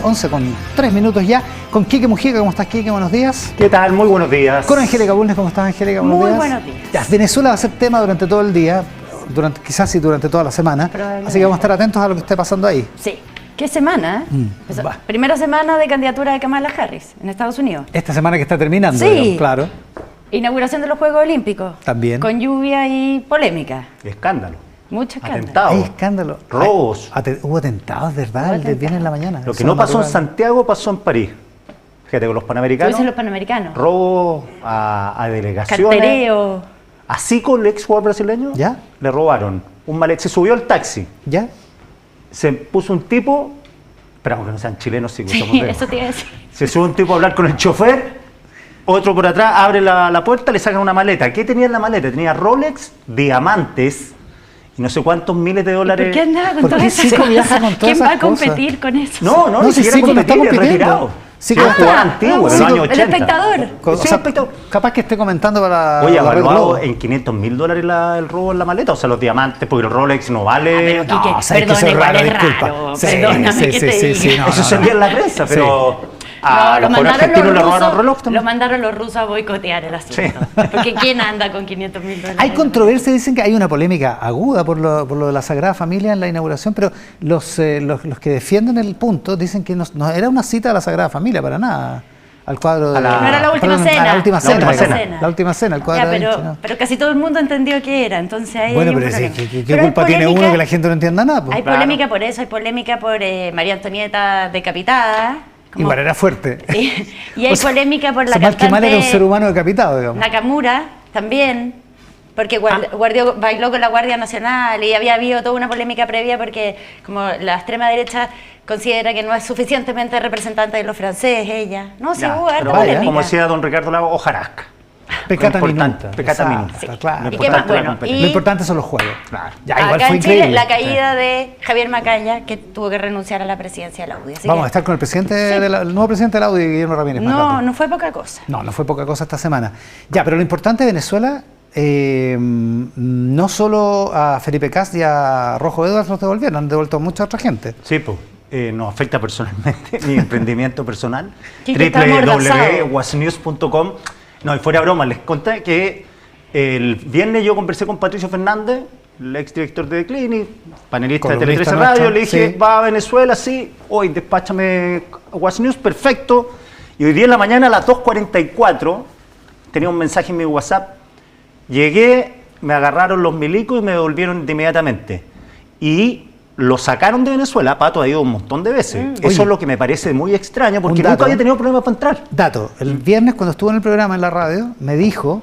las 11:03 ya, con Quique Mujica. ¿Cómo estás, Quique? Buenos días. ¿Qué tal? Muy buenos días. Con Angélica Bulnes. ¿Cómo estás, Angélica? Muy buenos días. Ya, Venezuela va a ser tema durante todo el día, quizás y durante toda la semana, así que vamos a estar atentos a lo que esté pasando ahí. Sí. ¿Qué semana? Primera semana de candidatura de Kamala Harris en Estados Unidos. Esta semana que está terminando, sí, digamos, claro. Inauguración de los Juegos Olímpicos. También. Con lluvia y polémica. Escándalo. Mucho escándalo. Atentados. Hay escándalo. Robos. Hubo atentados, ¿verdad? El viernes en la mañana. Lo que no pasó en Santiago pasó en París. Fíjate, con los panamericanos. ¿Tú dices los panamericanos? Robo a delegaciones. Cartereo. Así con el ex jugador brasileño. ¿Ya? Le robaron un malet. Se subió al taxi. ¿Ya? Se puso un tipo. Esperamos que no sean chilenos, sí, Sí, eso te iba a decir. Se sube un tipo a hablar con el chofer. Otro por atrás abre la puerta, le sacan una maleta. ¿Qué tenía en la maleta? Tenía Rolex, diamantes y no sé cuántos miles de dólares. ¿Por qué andaba con ¿Por todas qué esas Zico cosas? viaja con todas ¿Quién va a esas cosas? competir con eso? No, ni si siquiera Zico no está competir, es compitiendo. retirado. Zico Es está- jugador antiguo, del Zico- año el 80. espectador. O Sí, sea, espectador. capaz que esté comentando para Oye, la Red evaluado Globo. en $500.000 el robo en la maleta, o sea, los diamantes, porque el Rolex no vale. pero Quique, No, sabes que perdona, eso es igual raro, es disculpa. raro. Sí, Perdóname sí, que sí, te sí, diga. sí, no, Eso no, salía en no. la prensa, Sí. pero No, a lo los jugadores mandaron argentinos los le robaron rusos, reloj también. lo mandaron los rusos a boicotear el asunto. Sí. Porque ¿quién anda con $500.000? Hay controversia, dicen que hay una polémica aguda por lo de la Sagrada Familia en la inauguración, pero los que defienden el punto dicen que no era una cita a la Sagrada Familia para nada. Al cuadro de... No era la última perdón, cena. a la última cena. última digamos. cena. La última cena, el cuadro Ya, de Da Vinci, ¿no? pero casi todo el mundo entendió qué era, entonces ahí Bueno, hay un pero sí, problema. ¿qué Pero hay culpa tiene polémica- uno que la gente no entienda nada? Pues? Hay polémica por eso, hay polémica por María Antonieta decapitada. como- Igual era fuerte. Y hay O sea, polémica por la mal que mal era un ser cantante humano decapitado, digamos. Nakamura también, porque bailó con la Guardia Nacional y había habido toda una polémica previa porque como la extrema derecha considera que no es suficientemente representante de los franceses, ella. No, sí Ya, hubo pero harta vaya, polémica. como decía don Ricardo Lago, hojarasca. Pecata importante, minuta. pecata Exacto, minuta. Sí. claro. Lo ¿Y qué más? importante es la Bueno, competencia. Lo importante son los juegos. Claro. Ya, igual Acá fue en Chile, increíble. la caída de Javier Macaya, que tuvo que renunciar a la presidencia de la UDI. Así Vamos que a estar con el presidente el nuevo presidente de la UDI, Guillermo Ramírez. más rato. no fue poca cosa. No fue poca cosa esta semana. Ya, pero lo importante de Venezuela, no solo a Felipe Kast y a Rojo Edwards los devolvieron, han devuelto a mucha otra gente. Sí, pues. Nos afecta personalmente, mi emprendimiento personal. Quique está amordazado. www.wasnews.com. No, y fuera broma, les conté que el viernes yo conversé con Patricio Fernández, el exdirector de The Clinic, panelista de Tele Columnista 13 Radio, nuestro, le dije, sí. va a Venezuela, sí, hoy despáchame a Was News, perfecto. Y hoy día en la mañana a las 2:44 tenía un mensaje en mi WhatsApp, llegué, me agarraron los milicos y me devolvieron de inmediatamente. Y lo sacaron de Venezuela, Pato ha ido un montón de veces. Eso Oye. es lo que me parece muy extraño, porque Un dato. nunca había tenido problemas para entrar. Dato, el viernes cuando estuvo en el programa en la radio, me dijo,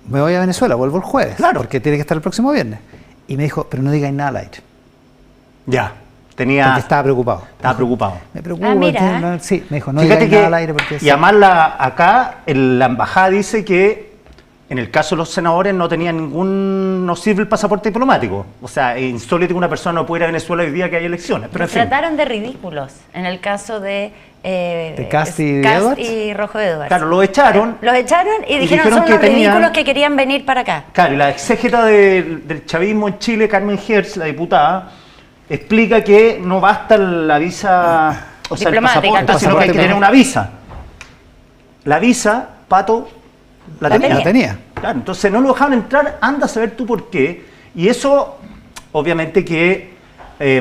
me voy a Venezuela, vuelvo el jueves, Claro. porque tiene que estar el próximo viernes. Y me dijo, pero no digáis nada al aire, Ya, porque tenía... estaba preocupado. Estaba preocupado. Me preocupa. Ah, mira. Sí, me dijo, no Fíjate digáis que, nada al aire porque... y además acá la embajada dice que en el caso de los senadores no sirve el pasaporte diplomático. O sea, es insólito que una persona no pueda ir a Venezuela hoy día que hay elecciones. Pero en Los fin. trataron de ridículos en el caso de Kast y Edwards. y Rojo Edwards. Claro, lo echaron. Los echaron y dijeron dijeron son que los tenían- ridículos que querían venir para acá. Claro, y la exégeta del chavismo en Chile, Carmen Hertz, la diputada, explica que no basta la visa, o sea, el Diplomática, pasaporte, el sino que hay que tener pasaporte. una visa. La visa, Pato, la tenía. La tenía. Claro, entonces no lo dejaban entrar, anda a saber tú por qué. Y eso, obviamente, que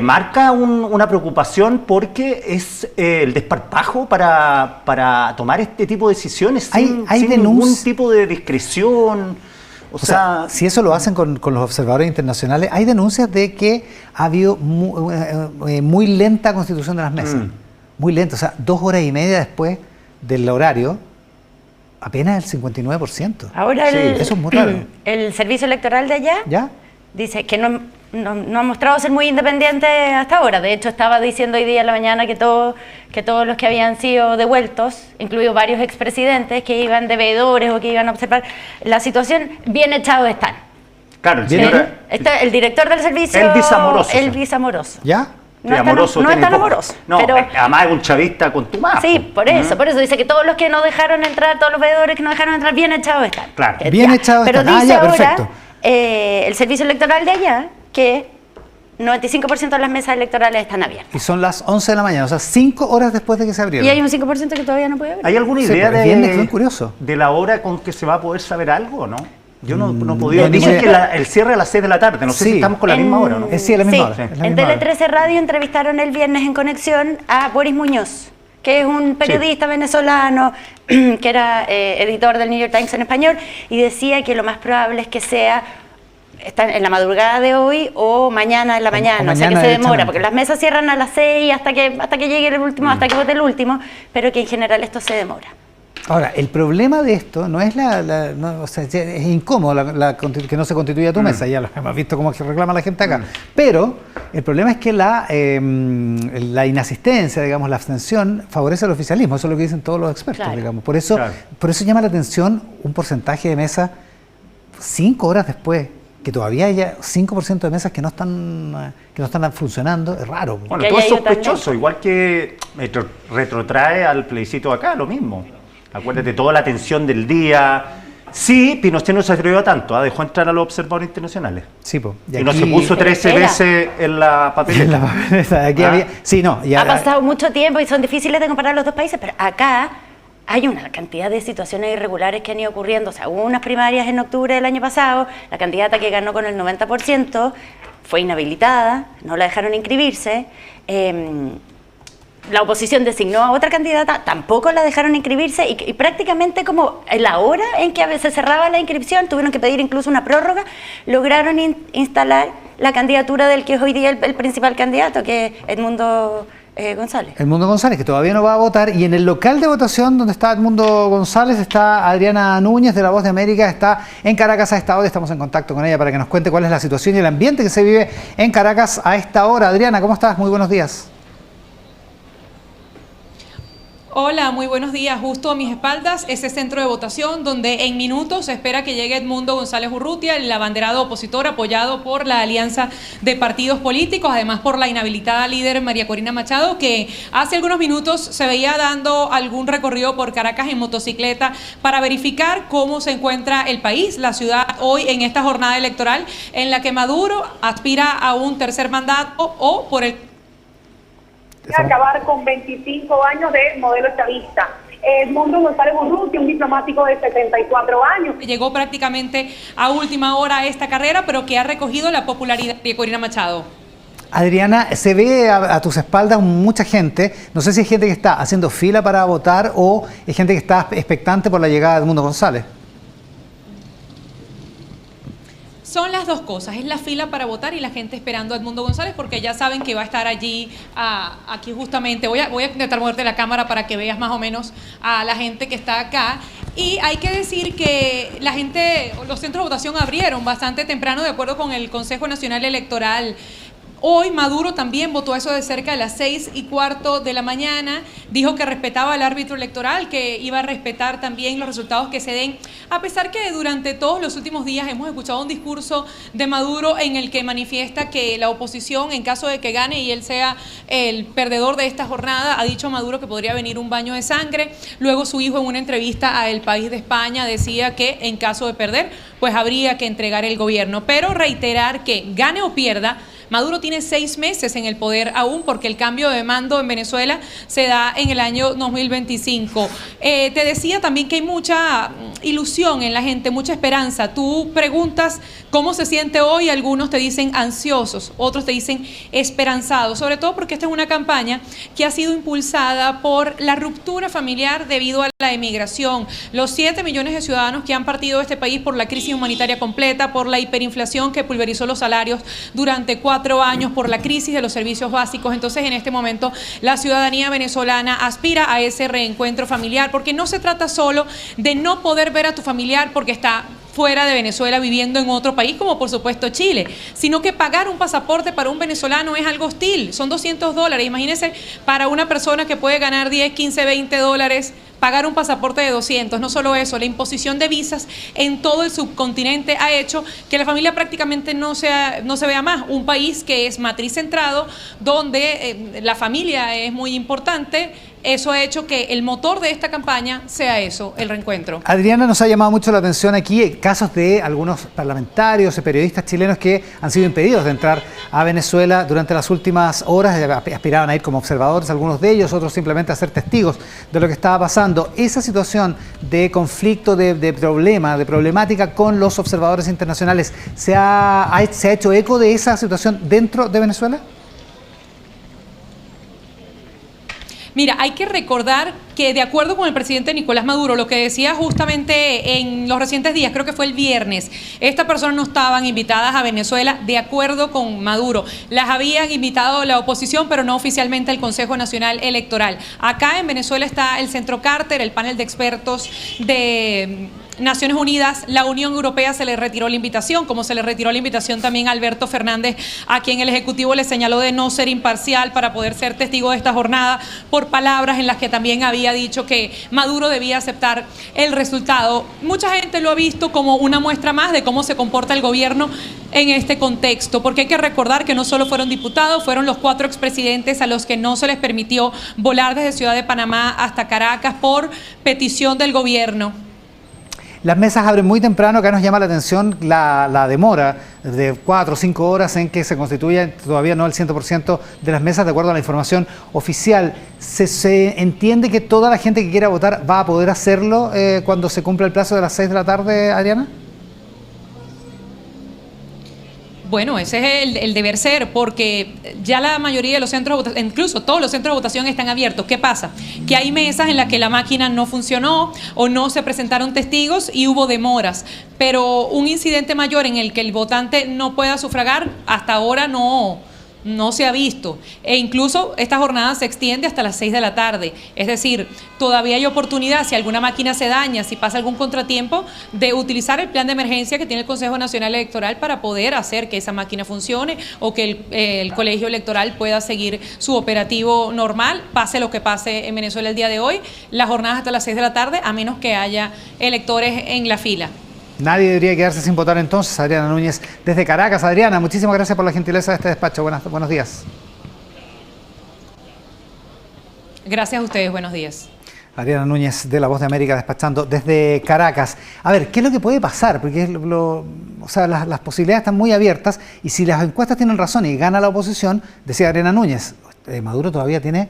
marca una preocupación porque es el desparpajo para tomar este tipo de decisiones sin ningún tipo de discreción. O sea, si eso lo hacen con los observadores internacionales, hay denuncias de que ha habido muy lenta constitución de las mesas. Muy lenta, o sea, 2 horas y media después del horario, apenas el 59%. Ahora Sí, eso es muy raro. el servicio electoral de allá ¿Ya? dice que no ha mostrado ser muy independiente hasta ahora. De hecho, estaba diciendo hoy día en la mañana que todos los que habían sido devueltos, incluidos varios expresidentes que iban de veedores o que iban a observar la situación, bien echados están. claro, el Bien. señor Está el director del servicio, Elvis Amoroso. Elvis Amoroso. ¿Ya? No es tan tiene poco. amoroso. No, pero, además es un chavista contumaz. sí, por eso dice que todos los que no dejaron entrar, todos los veedores que no dejaron entrar, bien echados están. Claro. Bien Ya. echados Pero están. dice Ya, ahora perfecto. el servicio electoral de allá que 95% de las mesas electorales están abiertas. Y son las 11 de la mañana, o sea, 5 horas después de que se abrieron. Y hay un 5% que todavía no puede abrir. ¿Hay alguna Sí, idea pero el viernes fue curioso. de la hora con que se va a poder saber algo o no? Yo no he podido. no, Dicen no, que el cierre a las 6 de la tarde. No sé si estamos con la misma hora, ¿no? Sí, a la misma hora. Sí. Es la En misma hora. Tele 13 Radio entrevistaron el viernes en Conexión a Boris Muñoz, que es un periodista venezolano que era editor del New York Times en español, y decía que lo más probable es que sea en la madrugada de hoy o mañana en la mañana, o sea que se demora, porque las mesas cierran a las 6 hasta que llegue el último, hasta que vote el último, pero que en general esto se demora. Ahora, el problema de esto no es o sea, es incómodo que no se constituya tu mesa, ya lo hemos visto cómo reclama la gente acá, pero el problema es que la inasistencia, digamos, la abstención favorece al oficialismo, eso es lo que dicen todos los expertos, Claro. digamos. Por eso llama la atención un porcentaje de mesas 5 horas después, que todavía haya 5% de mesas que no están funcionando, es raro. Bueno, todo es sospechoso, igual que retrotrae al plebiscito acá, lo mismo. Acuérdate, toda la atención del día. Sí, Pinochet no se atrevió a tanto, dejó entrar a los observadores internacionales. Sí, po. Y no se puso 13 veces en la papeleta. En la papeleta, aquí había... Sí, no. Ha pasado mucho tiempo y son difíciles de comparar los dos países, pero acá hay una cantidad de situaciones irregulares que han ido ocurriendo. O sea, hubo unas primarias en octubre del año pasado, la candidata que ganó con el 90% fue inhabilitada, no la dejaron inscribirse. La oposición designó a otra candidata, tampoco la dejaron inscribirse y prácticamente como en la hora en que a veces cerraba la inscripción, tuvieron que pedir incluso una prórroga, lograron instalar la candidatura del que es hoy día el principal candidato, que es Edmundo González. Edmundo González, que todavía no va a votar, y en el local de votación donde está Edmundo González está Adriana Núñez de La Voz de América, está en Caracas a esta hora, estamos en contacto con ella para que nos cuente cuál es la situación y el ambiente que se vive en Caracas a esta hora. Adriana, ¿cómo estás? Muy buenos días. Hola, muy buenos días. Justo a mis espaldas, ese centro de votación donde en minutos se espera que llegue Edmundo González Urrutia, el abanderado opositor apoyado por la alianza de partidos políticos, además por la inhabilitada líder María Corina Machado, que hace algunos minutos se veía dando algún recorrido por Caracas en motocicleta para verificar cómo se encuentra el país, la ciudad hoy en esta jornada electoral en la que Maduro aspira a un tercer mandato o por el acabar con 25 años de modelo chavista. Edmundo González Urrutia, un diplomático de 74 años. Llegó prácticamente a última hora a esta carrera, pero que ha recogido la popularidad de Corina Machado. Adriana, se ve a tus espaldas mucha gente, no sé si es gente que está haciendo fila para votar o es gente que está expectante por la llegada de Edmundo González. Son las dos cosas, es la fila para votar y la gente esperando a Edmundo González porque ya saben que va a estar allí, aquí justamente. Voy a intentar moverte la cámara para que veas más o menos a la gente que está acá. Y hay que decir que los centros de votación abrieron bastante temprano de acuerdo con el Consejo Nacional Electoral. Hoy Maduro también votó eso de cerca de las 6:15 de la mañana, dijo que respetaba al árbitro electoral, que iba a respetar también los resultados que se den, a pesar que durante todos los últimos días hemos escuchado un discurso de Maduro en el que manifiesta que la oposición, en caso de que gane y él sea el perdedor de esta jornada, ha dicho Maduro que podría venir un baño de sangre. Luego su hijo en una entrevista a El País de España decía que en caso de perder, pues habría que entregar el gobierno, pero reiterar que gane o pierda, Maduro tiene 6 meses en el poder aún porque el cambio de mando en Venezuela se da en el año 2025. Te decía también que hay mucha ilusión en la gente, mucha esperanza. Tú preguntas cómo se siente hoy, algunos te dicen ansiosos, otros te dicen esperanzados, sobre todo porque esta es una campaña que ha sido impulsada por la ruptura familiar debido a la emigración. Los 7 millones de ciudadanos que han partido de este país por la crisis humanitaria completa, por la hiperinflación que pulverizó los salarios durante 4 años, por la crisis de los servicios básicos. Entonces, en este momento, la ciudadanía venezolana aspira a ese reencuentro familiar, porque no se trata solo de no poder ver a tu familiar porque está fuera de Venezuela viviendo en otro país, como por supuesto Chile, sino que pagar un pasaporte para un venezolano es algo hostil, son $200. Imagínense, para una persona que puede ganar 10, 15, 20 dólares, pagar un pasaporte de 200. No solo eso, la imposición de visas en todo el subcontinente ha hecho que la familia prácticamente no se vea más. Un país que es matriz centrado, donde la familia es muy importante, eso ha hecho que el motor de esta campaña sea eso, el reencuentro. Adriana, nos ha llamado mucho la atención aquí casos de algunos parlamentarios y periodistas chilenos que han sido impedidos de entrar a Venezuela durante las últimas horas. Aspiraban a ir como observadores, algunos de ellos, otros simplemente a ser testigos de lo que estaba pasando. Esa situación de conflicto, de problema, de problemática con los observadores internacionales, ¿se ha hecho eco de esa situación dentro de Venezuela? Mira, hay que recordar que de acuerdo con el presidente Nicolás Maduro, lo que decía justamente en los recientes días, creo que fue el viernes, estas personas no estaban invitadas a Venezuela de acuerdo con Maduro. Las habían invitado la oposición, pero no oficialmente el Consejo Nacional Electoral. Acá en Venezuela está el Centro Carter, el panel de expertos de Naciones Unidas. La Unión Europea se le retiró la invitación, como se le retiró la invitación también a Alberto Fernández, a quien el Ejecutivo le señaló de no ser imparcial para poder ser testigo de esta jornada, por palabras en las que también había dicho que Maduro debía aceptar el resultado. Mucha gente lo ha visto como una muestra más de cómo se comporta el gobierno en este contexto, porque hay que recordar que no solo fueron diputados, fueron los 4 expresidentes a los que no se les permitió volar desde Ciudad de Panamá hasta Caracas por petición del gobierno. Las mesas abren muy temprano. Acá nos llama la atención la demora de 4 o 5 horas en que se constituya todavía no el 100% de las mesas, de acuerdo a la información oficial. ¿Se entiende que toda la gente que quiera votar va a poder hacerlo cuando se cumpla el plazo de las 6 de la tarde, Adriana? Bueno, ese es el deber ser, porque ya la mayoría de los centros de votación, incluso todos los centros de votación están abiertos. ¿Qué pasa? Que hay mesas en las que la máquina no funcionó o no se presentaron testigos y hubo demoras, pero un incidente mayor en el que el votante no pueda sufragar, hasta ahora no se ha visto, e incluso esta jornada se extiende hasta las 6 de la tarde, es decir, todavía hay oportunidad, si alguna máquina se daña, si pasa algún contratiempo, de utilizar el plan de emergencia que tiene el Consejo Nacional Electoral para poder hacer que esa máquina funcione o que el colegio electoral pueda seguir su operativo normal, pase lo que pase en Venezuela el día de hoy. La jornada hasta las 6 de la tarde, a menos que haya electores en la fila. Nadie debería quedarse sin votar entonces. Adriana Núñez desde Caracas. Adriana, muchísimas gracias por la gentileza de este despacho. Buenos días. Gracias a ustedes, buenos días. Adriana Núñez de La Voz de América despachando desde Caracas. A ver, ¿qué es lo que puede pasar? Porque las posibilidades están muy abiertas y si las encuestas tienen razón y gana la oposición, decía Adriana Núñez, Maduro todavía tiene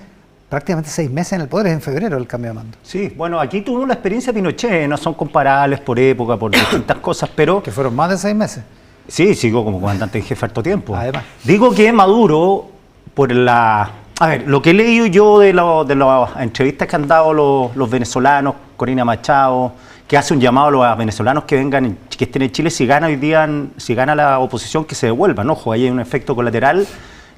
prácticamente 6 meses en el poder, es en febrero el cambio de mando. Sí, bueno, aquí tuvimos la experiencia de Pinochet, no son comparables por época, por distintas cosas, pero... Que fueron más de 6 meses. Sí, sigo como comandante en jefe harto tiempo. Además. Digo que Maduro, por la... A ver, lo que he leído yo de las entrevistas que han dado los venezolanos, Corina Machado, que hace un llamado a los venezolanos que vengan, que estén en Chile, si gana hoy día, si gana la oposición, que se devuelvan. Ojo, ahí hay un efecto colateral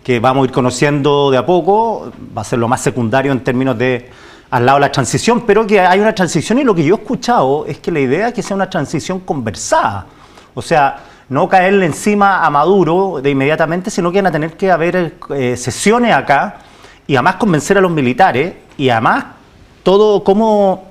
que vamos a ir conociendo de a poco, va a ser lo más secundario en términos de al lado de la transición, pero que hay una transición y lo que yo he escuchado es que la idea es que sea una transición conversada, o sea, no caerle encima a Maduro de inmediatamente, sino que van a tener que haber sesiones acá y además convencer a los militares y además todo cómo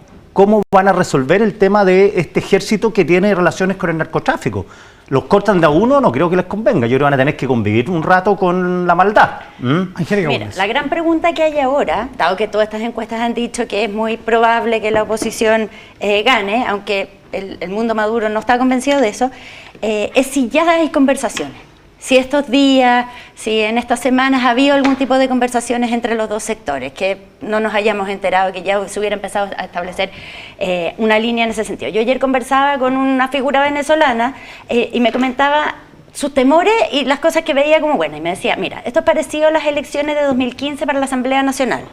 van a resolver el tema de este ejército que tiene relaciones con el narcotráfico. Los cortan de a uno, no creo que les convenga. Yo creo que van a tener que convivir un rato con la maldad. Mira, la gran pregunta que hay ahora, dado que todas estas encuestas han dicho que es muy probable que la oposición gane, aunque el mundo Maduro no está convencido de eso, es si ya hay conversaciones. Si estos días, si en estas semanas ha habido algún tipo de conversaciones entre los dos sectores, que no nos hayamos enterado, que ya se hubiera empezado a establecer una línea en ese sentido. Yo ayer conversaba con una figura venezolana y me comentaba sus temores y las cosas que veía como buenas. Y me decía, mira, esto es parecido a las elecciones de 2015 para la Asamblea Nacional.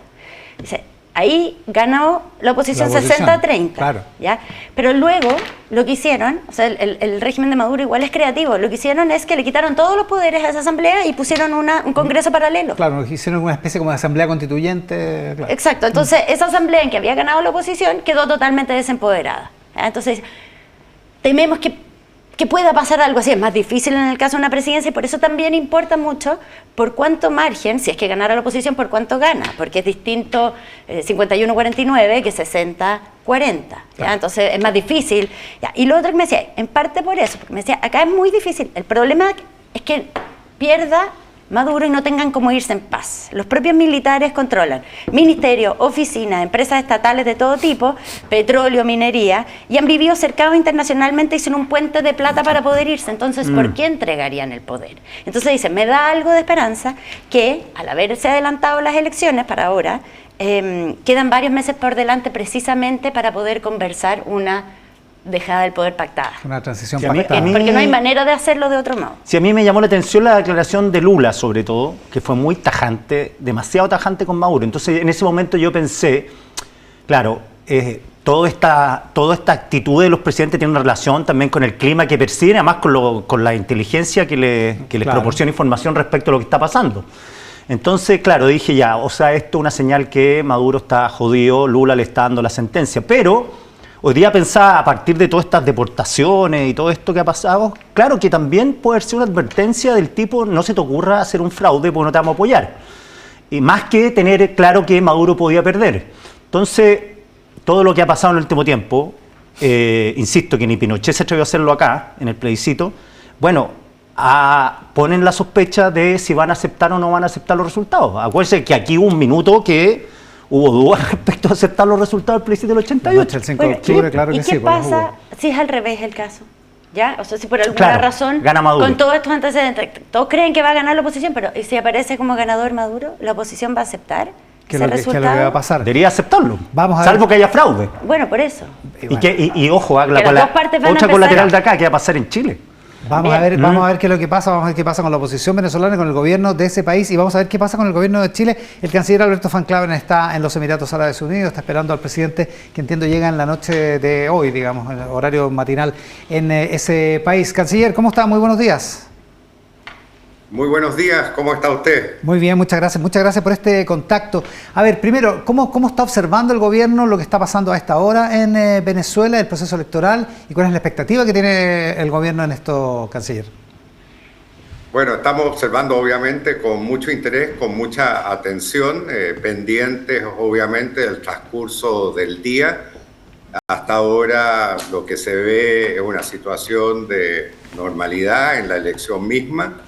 Dice, ahí ganó la oposición 60-30, claro. ¿ya? Pero luego lo que hicieron, o sea, el régimen de Maduro igual es creativo, lo que hicieron es que le quitaron todos los poderes a esa asamblea y pusieron un congreso paralelo. Claro, hicieron una especie como de asamblea constituyente. Claro. Exacto, entonces esa asamblea en que había ganado la oposición quedó totalmente desempoderada, ¿ya? Entonces tememos que pueda pasar algo así, es más difícil en el caso de una presidencia y por eso también importa mucho por cuánto margen, si es que ganara la oposición, por cuánto gana, porque es distinto 51-49 que 60-40, ¿ya? Entonces es más difícil. ¿Ya? Y lo otro que me decía, en parte por eso, porque me decía, acá es muy difícil, el problema es que pierda Maduro y no tengan cómo irse en paz. Los propios militares controlan ministerios, oficinas, empresas estatales de todo tipo, petróleo, minería, y han vivido cercados internacionalmente y sin un puente de plata para poder irse. Entonces, ¿por qué entregarían el poder? Entonces dicen, me da algo de esperanza que al haberse adelantado las elecciones para ahora, quedan varios meses por delante precisamente para poder conversar una dejada del poder pactada. Una transición Sí, a mí- pactada. Porque no hay manera de hacerlo de otro modo. Sí, a mí me llamó la atención la declaración de Lula, sobre todo, que fue muy tajante, demasiado tajante con Maduro. Entonces, en ese momento yo pensé, claro, toda esta actitud de los presidentes tiene una relación también con el clima que perciben, además con la inteligencia que les Claro. proporciona información respecto a lo que está pasando. Entonces, claro, dije ya, o sea, esto es una señal que Maduro está jodido, Lula le está dando la sentencia, pero hoy día pensaba, a partir de todas estas deportaciones y todo esto que ha pasado, claro que también puede ser una advertencia del tipo, no se te ocurra hacer un fraude porque no te vamos a apoyar. Y más que tener claro que Maduro podía perder. Entonces, todo lo que ha pasado en el último tiempo, insisto que ni Pinochet se atrevió a hacerlo acá, en el plebiscito, bueno, ponen la sospecha de si van a aceptar o no van a aceptar los resultados. Acuérdense que aquí hubo un minuto que hubo dudas respecto a aceptar los resultados del plebiscito del La noche 88. del 5 de Bueno, octubre, claro ¿y que qué sí. pues, no pasa hubo. si es al revés el caso? ¿Ya? O sea, si por alguna Claro, razón, gana Maduro. con todos estos antecedentes, todos creen que va a ganar la oposición, pero ¿y si aparece como ganador Maduro? ¿La oposición va a aceptar ¿Qué es ese lo que resultado? va a pasar? Debería aceptarlo, Vamos a salvo ver. que haya fraude. Bueno, por eso. Y ojo, Que las dos partes van a otra empezar colateral a- de acá que va a pasar en Chile. Vamos a ver qué es lo que pasa, vamos a ver qué pasa con la oposición venezolana, con el gobierno de ese país y vamos a ver qué pasa con el gobierno de Chile. El canciller Alberto Van Claven está en los Emiratos Árabes Unidos, está esperando al presidente, que entiendo llega en la noche de hoy, digamos, en el horario matinal en ese país. Canciller, ¿cómo está? Muy buenos días. Muy buenos días, ¿cómo está usted? Muy bien, muchas gracias por este contacto. A ver, primero, ¿cómo está observando el gobierno lo que está pasando a esta hora en Venezuela, el proceso electoral, y cuál es la expectativa que tiene el gobierno en esto, canciller? Bueno, estamos observando obviamente con mucho interés, con mucha atención, pendientes obviamente del transcurso del día. Hasta ahora lo que se ve es una situación de normalidad en la elección misma.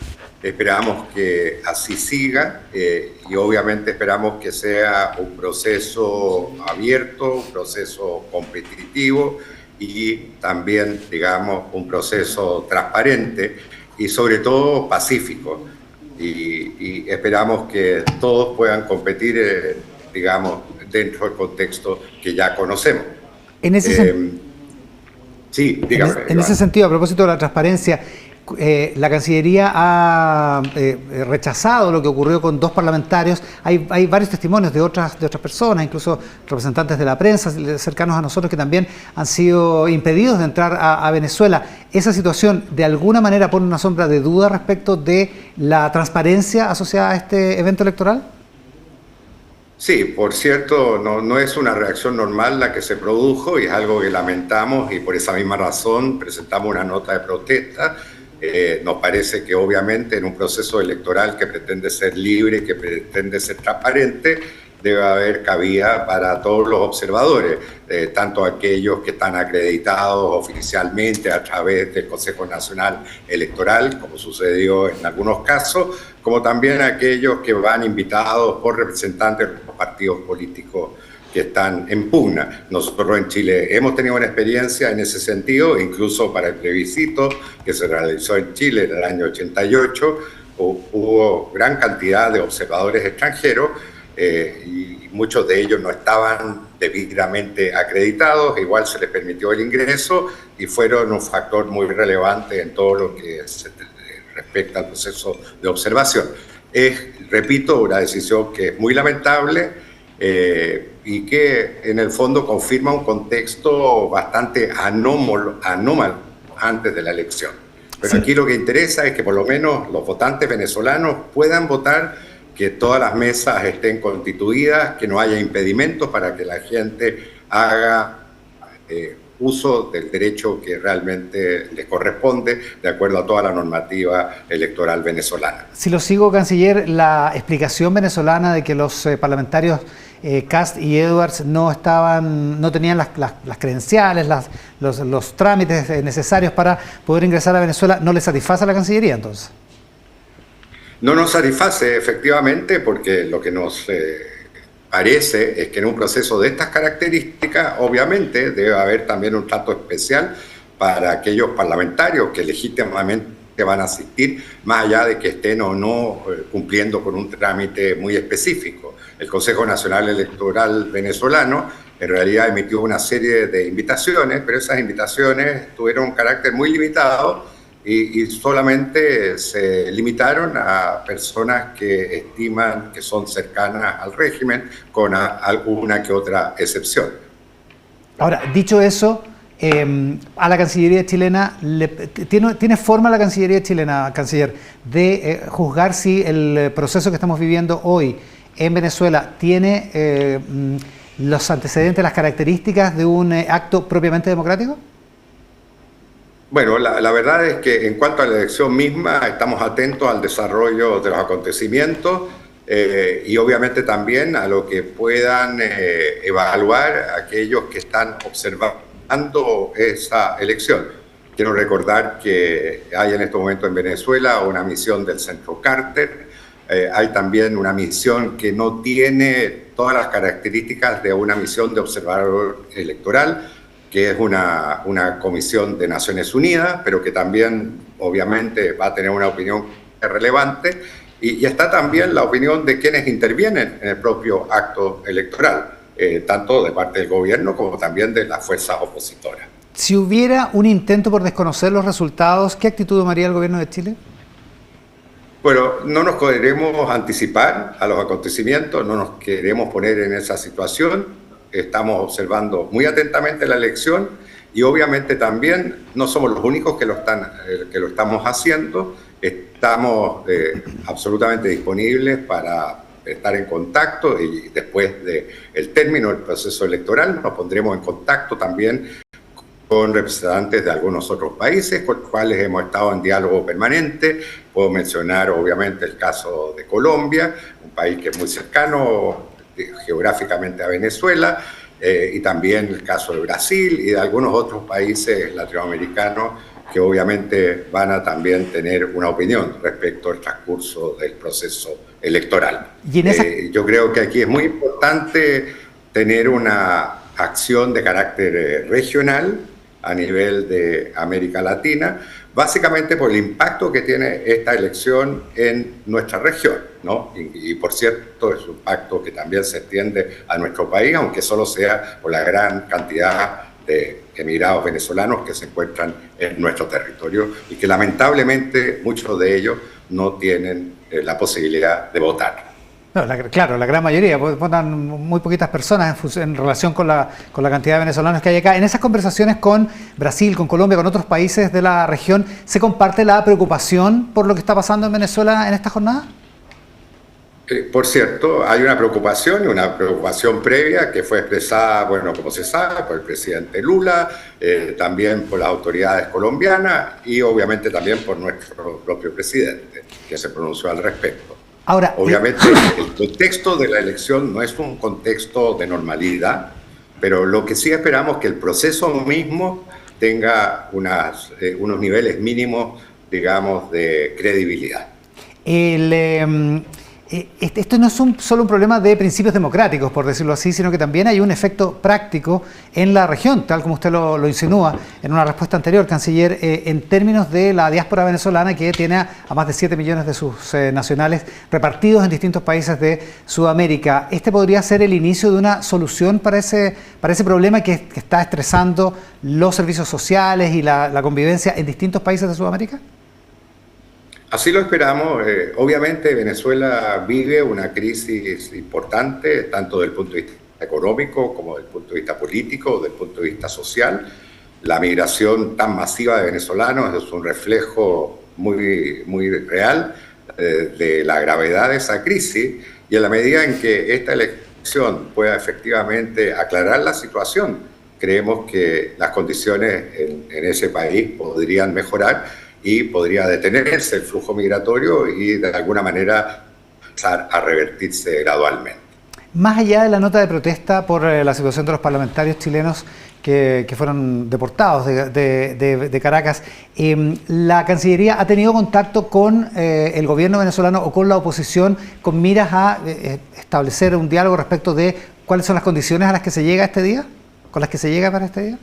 Esperamos que así siga y obviamente esperamos que sea un proceso abierto, un proceso competitivo y también, digamos, un proceso transparente y sobre todo pacífico. Y esperamos que todos puedan competir, digamos, dentro del contexto que ya conocemos. En ese Sí, dígame. En ese sentido, a propósito de la transparencia, la Cancillería ha rechazado lo que ocurrió con dos parlamentarios. Hay varios testimonios de otras personas, incluso representantes de la prensa cercanos a nosotros, que también han sido impedidos de entrar a Venezuela. ¿Esa situación de alguna manera pone una sombra de duda respecto de la transparencia asociada a este evento electoral? Sí, por cierto, no es una reacción normal la que se produjo y es algo que lamentamos y por esa misma razón presentamos una nota de protesta. Nos parece que obviamente en un proceso electoral que pretende ser libre, que pretende ser transparente, debe haber cabida para todos los observadores, tanto aquellos que están acreditados oficialmente a través del Consejo Nacional Electoral, como sucedió en algunos casos, como también aquellos que van invitados por representantes de los partidos políticos que están en pugna. Nosotros en Chile hemos tenido una experiencia en ese sentido, incluso para el plebiscito que se realizó en Chile en el año 88, hubo gran cantidad de observadores extranjeros y muchos de ellos no estaban debidamente acreditados, igual se les permitió el ingreso y fueron un factor muy relevante en todo lo que se respecta al proceso de observación. Es, repito, una decisión que es muy lamentable y que en el fondo confirma un contexto bastante anómalo antes de la elección. Pero aquí lo que interesa es que por lo menos los votantes venezolanos puedan votar, que todas las mesas estén constituidas, que no haya impedimentos para que la gente haga uso del derecho que realmente les corresponde de acuerdo a toda la normativa electoral venezolana. Si lo sigo, canciller, la explicación venezolana de que los parlamentarios Kast y Edwards no tenían las credenciales, los trámites necesarios para poder ingresar a Venezuela, ¿no les satisface a la Cancillería entonces? No nos satisface efectivamente porque lo que nos parece es que en un proceso de estas características obviamente debe haber también un trato especial para aquellos parlamentarios que legítimamente van a asistir, más allá de que estén o no cumpliendo con un trámite muy específico. El Consejo Nacional Electoral venezolano en realidad emitió una serie de invitaciones, pero esas invitaciones tuvieron un carácter muy limitado y solamente se limitaron a personas que estiman que son cercanas al régimen, con alguna que otra excepción. Ahora, dicho eso, a la Cancillería chilena, ¿tiene forma la Cancillería chilena, canciller, de juzgar si el proceso que estamos viviendo hoy en Venezuela tiene los antecedentes, las características de un acto propiamente democrático? Bueno, la verdad es que en cuanto a la elección misma, estamos atentos al desarrollo de los acontecimientos y obviamente también a lo que puedan evaluar aquellos que están observando esa elección. Quiero recordar que hay en este momento en Venezuela una misión del Centro Carter, hay también una misión que no tiene todas las características de una misión de observador electoral, que es una comisión de Naciones Unidas, pero que también obviamente va a tener una opinión relevante, y está también la opinión de quienes intervienen en el propio acto electoral, tanto de parte del gobierno como también de las fuerzas opositoras. Si hubiera un intento por desconocer los resultados, ¿qué actitud tomaría el gobierno de Chile? Bueno, no nos queremos anticipar a los acontecimientos, no nos queremos poner en esa situación. Estamos observando muy atentamente la elección y obviamente también no somos los únicos que lo estamos haciendo. Estamos absolutamente disponibles para estar en contacto y después del término del proceso electoral nos pondremos en contacto también con representantes de algunos otros países con los cuales hemos estado en diálogo permanente. Puedo mencionar obviamente el caso de Colombia, un país que es muy cercano geográficamente a Venezuela, y también el caso de Brasil y de algunos otros países latinoamericanos que obviamente van a también tener una opinión respecto al transcurso del proceso electoral. Yo creo que aquí es muy importante tener una acción de carácter regional a nivel de América Latina, básicamente por el impacto que tiene esta elección en nuestra región, ¿no? Y por cierto, es un impacto que también se extiende a nuestro país, aunque solo sea por la gran cantidad de emigrados venezolanos que se encuentran en nuestro territorio y que lamentablemente muchos de ellos no tienen la posibilidad de votar. No, claro, la gran mayoría, votan muy poquitas personas en relación con la cantidad de venezolanos que hay acá. En esas conversaciones con Brasil, con Colombia, con otros países de la región, ¿se comparte la preocupación por lo que está pasando en Venezuela en esta jornada? Por cierto, hay una preocupación previa que fue expresada, bueno, como se sabe, por el presidente Lula, también por las autoridades colombianas y obviamente también por nuestro propio presidente, que se pronunció al respecto. Ahora, obviamente, el contexto de la elección no es un contexto de normalidad, pero lo que sí esperamos es que el proceso mismo tenga unos niveles mínimos, digamos, de credibilidad. Esto no es solo un problema de principios democráticos, por decirlo así, sino que también hay un efecto práctico en la región, tal como usted lo insinúa en una respuesta anterior, canciller, en términos de la diáspora venezolana que tiene a más de 7 millones de sus nacionales repartidos en distintos países de Sudamérica. ¿Este podría ser el inicio de una solución para ese problema que está estresando los servicios sociales y la convivencia en distintos países de Sudamérica? Así lo esperamos. Obviamente Venezuela vive una crisis importante, tanto desde el punto de vista económico como desde el punto de vista político, desde el punto de vista social. La migración tan masiva de venezolanos es un reflejo muy, muy real de la gravedad de esa crisis, y en la medida en que esta elección pueda efectivamente aclarar la situación, creemos que las condiciones en ese país podrían mejorar y podría detenerse el flujo migratorio y de alguna manera empezar a revertirse gradualmente. Más allá de la nota de protesta por la situación de los parlamentarios chilenos que fueron deportados de Caracas, ¿la Cancillería ha tenido contacto con el gobierno venezolano o con la oposición con miras a establecer un diálogo respecto de cuáles son las condiciones a las que se llega este día? ¿Con las que se llega para este día?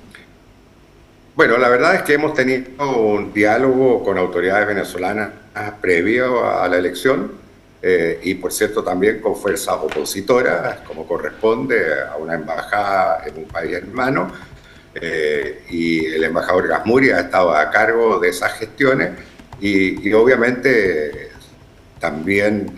Bueno, la verdad es que hemos tenido un diálogo con autoridades venezolanas previo a la elección. Y por cierto también con fuerzas opositoras, como corresponde a una embajada en un país hermano, y el embajador Gasmuri ha estado a cargo de esas gestiones y obviamente también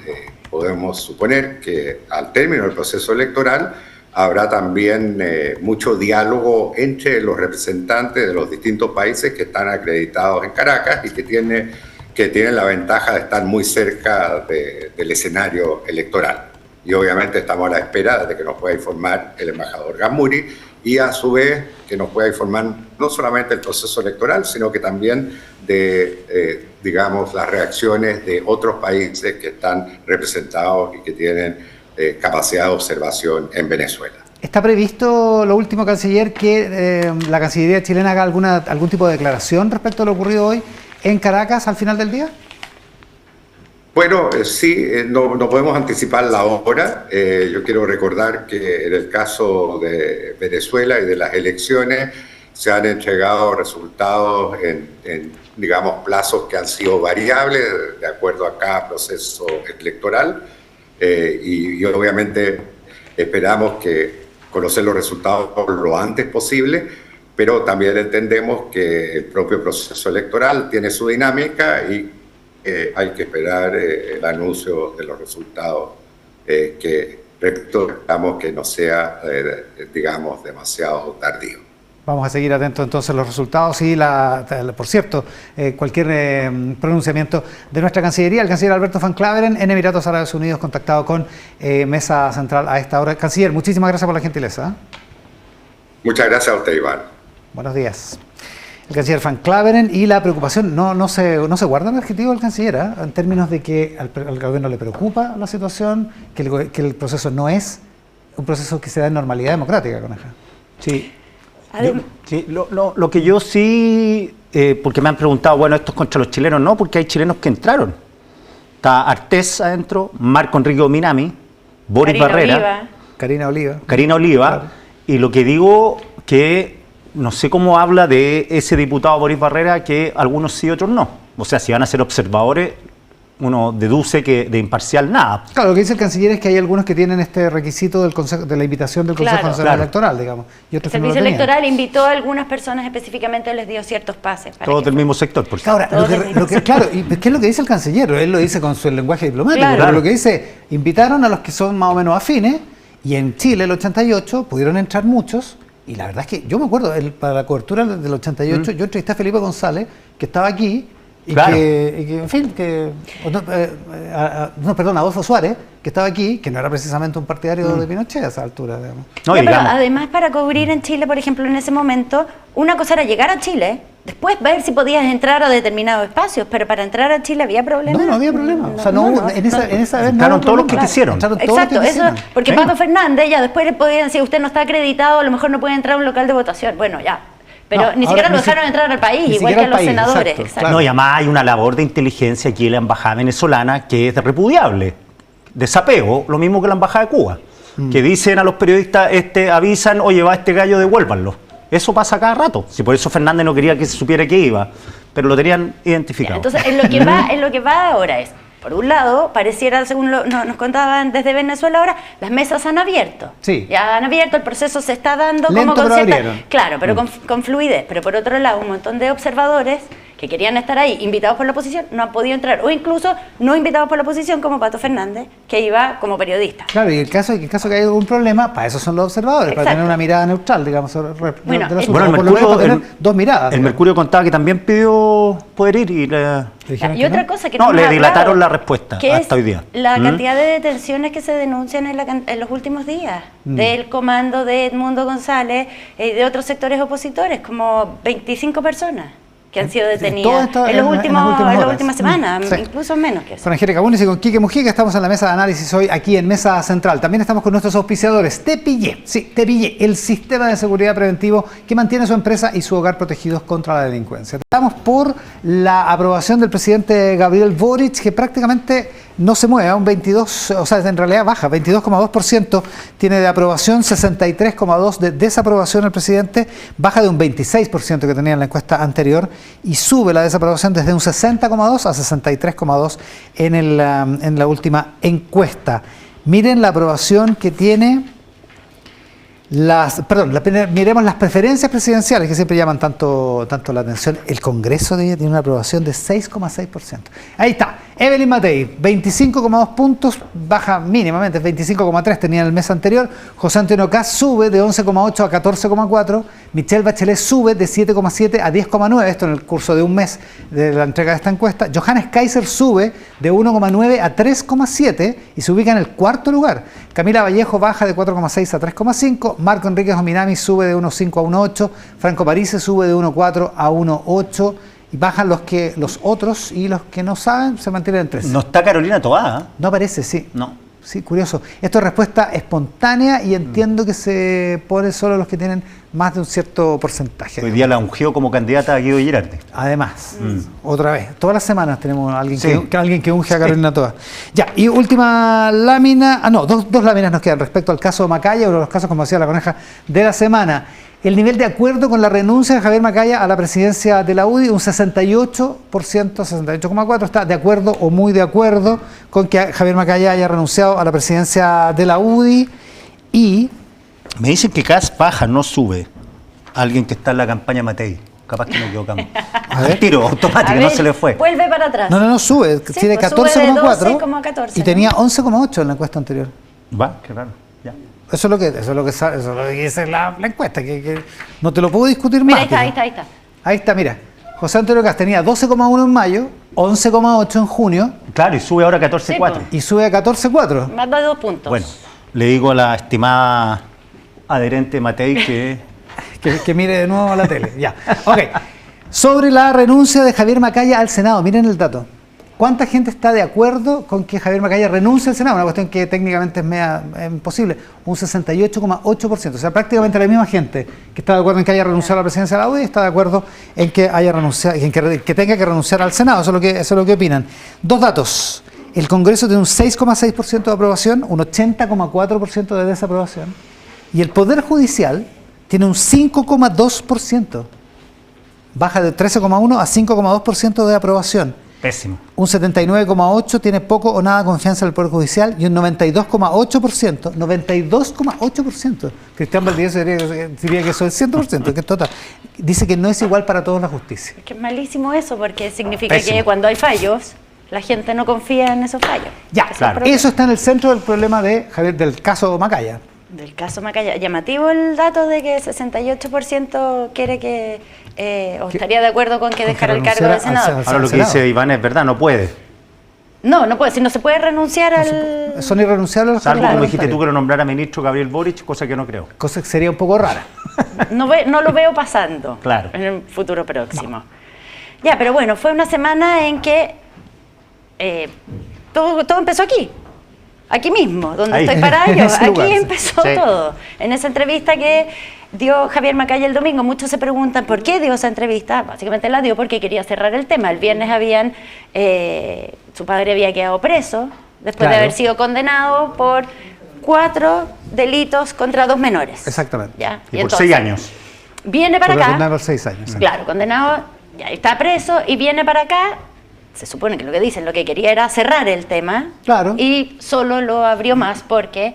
podemos suponer que al término del proceso electoral habrá también mucho diálogo entre los representantes de los distintos países que están acreditados en Caracas y que tienen la ventaja de estar muy cerca del escenario electoral. Y obviamente estamos a la espera de que nos pueda informar el embajador Gasmuri y a su vez que nos pueda informar no solamente del proceso electoral, sino que también de, digamos, las reacciones de otros países que están representados y que tienen capacidad de observación en Venezuela. ¿Está previsto, lo último, canciller, que la Cancillería chilena haga algún tipo de declaración respecto a lo ocurrido hoy en Caracas al final del día? Bueno, sí, no podemos anticipar la hora. Yo quiero recordar que en el caso de Venezuela y de las elecciones se han entregado resultados en digamos, plazos que han sido variables de acuerdo a cada proceso electoral y obviamente esperamos que conocer los resultados lo antes posible, pero también entendemos que el propio proceso electoral tiene su dinámica y hay que esperar el anuncio de los resultados, que esperamos que no sea, digamos, demasiado tardío. Vamos a seguir atentos entonces a los resultados y, por cierto, cualquier pronunciamiento de nuestra Cancillería. El canciller Alberto Van Claveren en Emiratos Árabes Unidos, contactado con Mesa Central a esta hora. Canciller, muchísimas gracias por la gentileza. Muchas gracias a usted, Iván. Buenos días. El canciller Van Claveren y la preocupación, no se guarda el adjetivo del canciller, en términos de que al gobierno le preocupa la situación, que el proceso no es un proceso que se da en normalidad democrática, Coneja. Sí. Lo que yo sí, porque me han preguntado, bueno, esto es contra los chilenos, no, porque hay chilenos que entraron. Está Artés adentro, Marco Enrique Minami, Boris Barrera, Karina Oliva. Claro. Y lo que digo que no sé cómo habla de ese diputado Boris Barrera, que algunos sí, otros no. O sea, si van a ser observadores, uno deduce que de imparcial nada. Claro, lo que dice el canciller es que hay algunos que tienen este requisito del consejo, de la invitación del Consejo Nacional Electoral, digamos. Y otros el servicio electoral invitó a algunas personas específicamente, les dio ciertos pases. Todos del mismo sector, por cierto. Ahora, claro, ¿y qué es lo que dice el canciller? Él lo dice con su lenguaje diplomático, pero lo que dice, invitaron a los que son más o menos afines, y en Chile, el 88, pudieron entrar muchos. Y la verdad es que yo me acuerdo, para la cobertura del 88, yo entrevisté a Felipe González, que estaba aquí, y que en fin, Adolfo Suárez, que estaba aquí, que no era precisamente un partidario de Pinochet a esa altura, digamos. No, pero además, para cubrir en Chile, por ejemplo, en ese momento, una cosa era llegar a Chile, después ver si podías entrar a determinados espacios, pero para entrar a Chile había problemas. No había problema. En esa vez entraron todos los que quisieron. Exacto, eso, porque Pato Fernández ya después le podían decir, usted no está acreditado, a lo mejor no puede entrar a un local de votación. Bueno, ya. Pero ni siquiera lo dejaron entrar al país, igual que a los senadores. Exacto. No, y además hay una labor de inteligencia aquí en la embajada venezolana que es repudiable. Desapego, lo mismo que la embajada de Cuba, que dicen a los periodistas, avisan, oye, va este gallo, devuélvanlo. Eso pasa cada rato. Si por eso Fernández no quería que se supiera que iba, pero lo tenían identificado. Entonces, en lo que va ahora es, por un lado, pareciera, según nos contaban desde Venezuela ahora, las mesas han abierto. Sí. Ya han abierto, el proceso se está dando lento, como con pero cierta... Claro, pero con fluidez. Pero por otro lado, un montón de observadores que querían estar ahí, invitados por la oposición, no han podido entrar. O incluso no invitados por la oposición, como Pato Fernández, que iba como periodista. Claro, y en el caso de que haya algún problema, para eso son los observadores, para tener una mirada neutral, digamos, sobre bueno, el Mercurio, tener dos miradas. El Mercurio contaba que también pidió poder ir y y otra cosa que no le dilataron la respuesta hasta hoy día. La cantidad de detenciones que se denuncian en los últimos días del comando de Edmundo González y de otros sectores opositores, como 25 personas. que han sido todo detenidas esto en en las las últimas últimas horas. semanas, Sí. incluso menos que eso. Con Angélica Múnez y con Quique Mujica estamos en la mesa de análisis hoy aquí en Mesa Central. También estamos con nuestros auspiciadores. Te Pillé, sí, Te Pillé, el sistema de seguridad preventivo que mantiene su empresa y su hogar protegidos contra la delincuencia. Estamos por la aprobación del presidente Gabriel Boric, que prácticamente no se mueve, a un 22, o sea, en realidad baja, 22,2% tiene de aprobación, 63,2% de desaprobación el presidente, baja de un 26% que tenía en la encuesta anterior y sube la desaprobación desde un 60,2% a 63,2% en la última encuesta. Miren la aprobación que tiene miremos las preferencias presidenciales que siempre llaman tanto la atención. El Congreso de ella tiene una aprobación de 6,6%. Ahí está, Evelyn Matei, 25,2 puntos, baja mínimamente, 25,3 tenía en el mes anterior. José Antonio Kast sube de 11,8 a 14,4. Michelle Bachelet sube de 7,7 a 10,9, esto en el curso de un mes de la entrega de esta encuesta. Johannes Kaiser sube de 1,9 a 3,7 y se ubica en el cuarto lugar. Camila Vallejo baja de 4,6 a 3,5. Marco Enríquez Ominami sube de 1,5 a 1,8. Franco Parisi sube de 1,4 a 1,8. Y bajan los otros y los que no saben se mantienen en 3. No está Carolina Toá. No aparece, sí. No. Sí, curioso. Esto es respuesta espontánea y entiendo que se pone solo los que tienen más de un cierto porcentaje. Hoy día la ungió como candidata a Guido Girardi. Además, otra vez, todas las semanas tenemos a alguien, Sí. alguien que unge a Carolina Toá. Ya, y última lámina, dos láminas nos quedan respecto al caso Macaya, uno de los casos, como decía la coneja, de la semana. El nivel de acuerdo con la renuncia de Javier Macaya a la presidencia de la UDI, un 68%, 68,4%, está de acuerdo o muy de acuerdo con que Javier Macaya haya renunciado a la presidencia de la UDI. Y Me dicen que Kast baja, no sube. Alguien que está en la campaña Matei. Capaz que nos equivocamos. A ver. Al tiro, automático, A no ver, se le fue. Vuelve para atrás. no sube, Sí, tiene pues sube de 14,4 12,14, y ¿no? tenía 11,8 en la encuesta anterior. Va, qué raro. Ya. Eso es lo que dice la encuesta, que no te lo puedo discutir Mira, más. ahí está. Ahí está, mira. José Antonio Kast tenía 12,1 en mayo, 11,8 en junio Claro, y sube ahora a 14,4. Sí, y sube a 14,4. Más de 2 puntos. Bueno, le digo a la estimada adherente Matei que Que mire de nuevo la tele. Ya. Ok. Sobre la renuncia de Javier Macaya al Senado, miren el dato. ¿Cuánta gente está de acuerdo con que Javier Macaya renuncie al Senado? Una cuestión que técnicamente es media imposible. Un 68,8%. O sea, prácticamente la misma gente que está de acuerdo en que haya renunciado a la presidencia de la UDI está de acuerdo en que haya renunciado, que tenga que renunciar al Senado. Eso es lo que opinan. Dos datos. El Congreso tiene un 6,6% de aprobación, un 80,4% de desaprobación. Y el Poder Judicial tiene un 5,2%. Baja de 13,1 a 5,2% de aprobación. pésimo. Un 79,8% tiene poco o nada confianza en el Poder Judicial y un 92,8%, Cristian Valdivieso diría que eso es 100%, que es total. Dice que no es igual para todos la justicia. Es que es malísimo eso porque significa Pésimo. que cuando hay fallos, la gente no confía en esos fallos. Ya, Ese es el claro. problema. Eso está en el centro del problema de Javier, del caso Macaya. Del caso Macaya. Llamativo el dato de que 68% quiere que, o estaría de acuerdo con que dejara el cargo de renunciara al senador. Senado. Ahora lo que dice Iván es verdad, no puede. No puede, si no se puede renunciar al... Son irrenunciables los Salvo, cargos como dijiste tú, que parlamentarios. lo nombrara ministro Gabriel Boric, cosa que no creo. Cosa que sería un poco rara. No lo veo pasando Claro. en el futuro próximo. Ya, pero bueno, fue una semana en que todo empezó aquí mismo, donde Ahí, estoy parada en yo. ese Aquí lugar, sí. empezó Sí. todo. En esa entrevista que dio Javier Macaya el domingo, muchos se preguntan por qué dio esa entrevista. Básicamente la dio porque quería cerrar el tema. El viernes su padre había quedado preso después Claro. de haber sido condenado por 4 delitos contra 2 menores. Exactamente. ¿Ya? Y por entonces, 6 años. Viene para Pero acá. condenado por 6 años. Claro, condenado, ya está preso y viene para acá. Se supone que lo que dicen, lo que quería era cerrar el tema. Claro. Y solo lo abrió más porque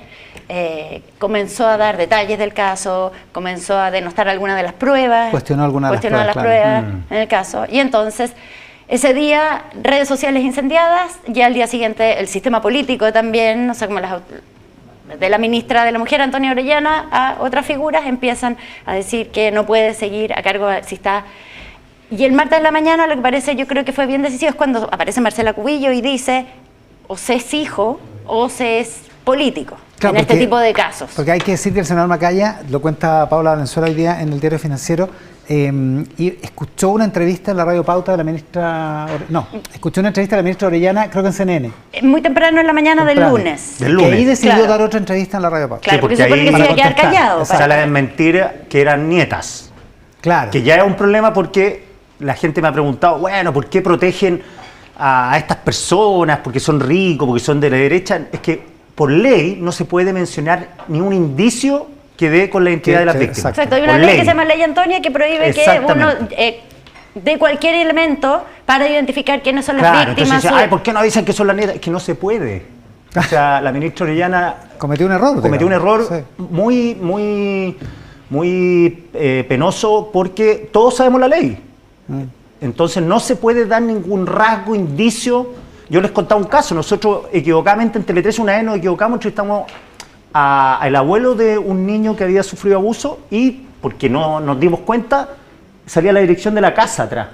comenzó a dar detalles del caso, comenzó a denostar algunas de las pruebas. Cuestionó algunas de las cuestionó pruebas, pruebas claro. en el caso. Y entonces, ese día, redes sociales incendiadas, ya al día siguiente el sistema político también, no sé cómo de la ministra de la Mujer, Antonia Orellana, a otras figuras empiezan a decir que no puede seguir a cargo si está... Y el martes de la mañana lo que parece, yo creo que fue bien decisivo, es cuando aparece Marcela Cubillo y dice o se es hijo o se es político Claro, en este porque- tipo de casos. Porque hay que decir que el senador Macaya, lo cuenta Paula Valenzuela hoy día en el Diario Financiero, y escuchó una entrevista en la Radio Pauta de la ministra... escuchó una entrevista de la ministra Orellana, creo que en CNN. Muy temprano en la mañana del lunes. Del lunes. Que ahí decidió Claro. dar otra entrevista en la Radio Pauta. Claro, Sí, porque porque se supone ahí- que se iba a para quedar contestar. callado. Exacto. Sale a desmentir que eran nietas. Claro. Que ya es un problema porque la gente me ha preguntado, bueno, ¿por qué protegen a estas personas? Porque son ricos, porque son de la derecha. Es que por ley no se puede mencionar ni un indicio que dé con la identidad de las víctimas. exacto. Exacto, hay una Por ley ley. que se llama Ley Antonia que prohíbe que uno Exactamente. dé cualquier elemento para identificar quiénes son las Claro, víctimas. entonces, ay, ¿por qué no dicen que son las nietas? Es que no se puede. O sea, la ministra Orellana Cometió un error. cometió un digamos. error Sí. muy penoso porque todos sabemos la ley. Entonces no se puede dar ningún rasgo, indicio. Yo les contaba un caso. Nosotros equivocadamente en Tele 13 una vez nos equivocamos, entrevistamos al abuelo de un niño que había sufrido abuso y, porque no nos dimos cuenta, salía la dirección de la casa atrás.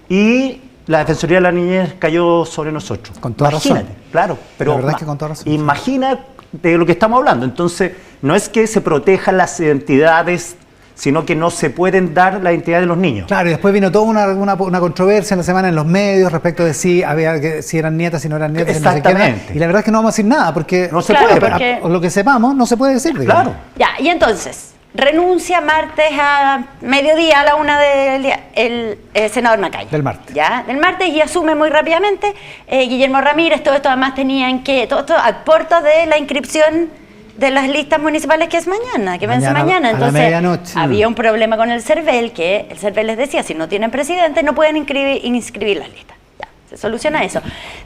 Y la Defensoría de la Niñez cayó sobre nosotros. Con toda Imagínate, razón. claro. Pero La verdad es que con toda razón, sí. imagina de lo que estamos hablando. Entonces, no es que se protejan las identidades, sino que no se pueden dar la identidad de los niños. Claro, y después vino toda una controversia en la semana en los medios respecto de si eran nietas, si no eran nietas. si no sé qué era. Exactamente. Y la verdad es que no vamos a decir nada, porque No se Claro, puede. porque- o lo que sepamos no se puede decir. digamos. Claro. Ya, y entonces, renuncia martes a mediodía a la 1 del día el senador Macaya. Del martes. Ya, del martes, y asume muy rápidamente Guillermo Ramírez. Todo esto además tenían que, todo esto a puertas de la inscripción de las listas municipales que es mañana, que vence Mañana, mañana. a la Entonces, medianoche. había un problema con el CERVEL, que el CERVEL les decía, si no tienen presidente, no pueden inscribir las listas. Ya, se soluciona eso.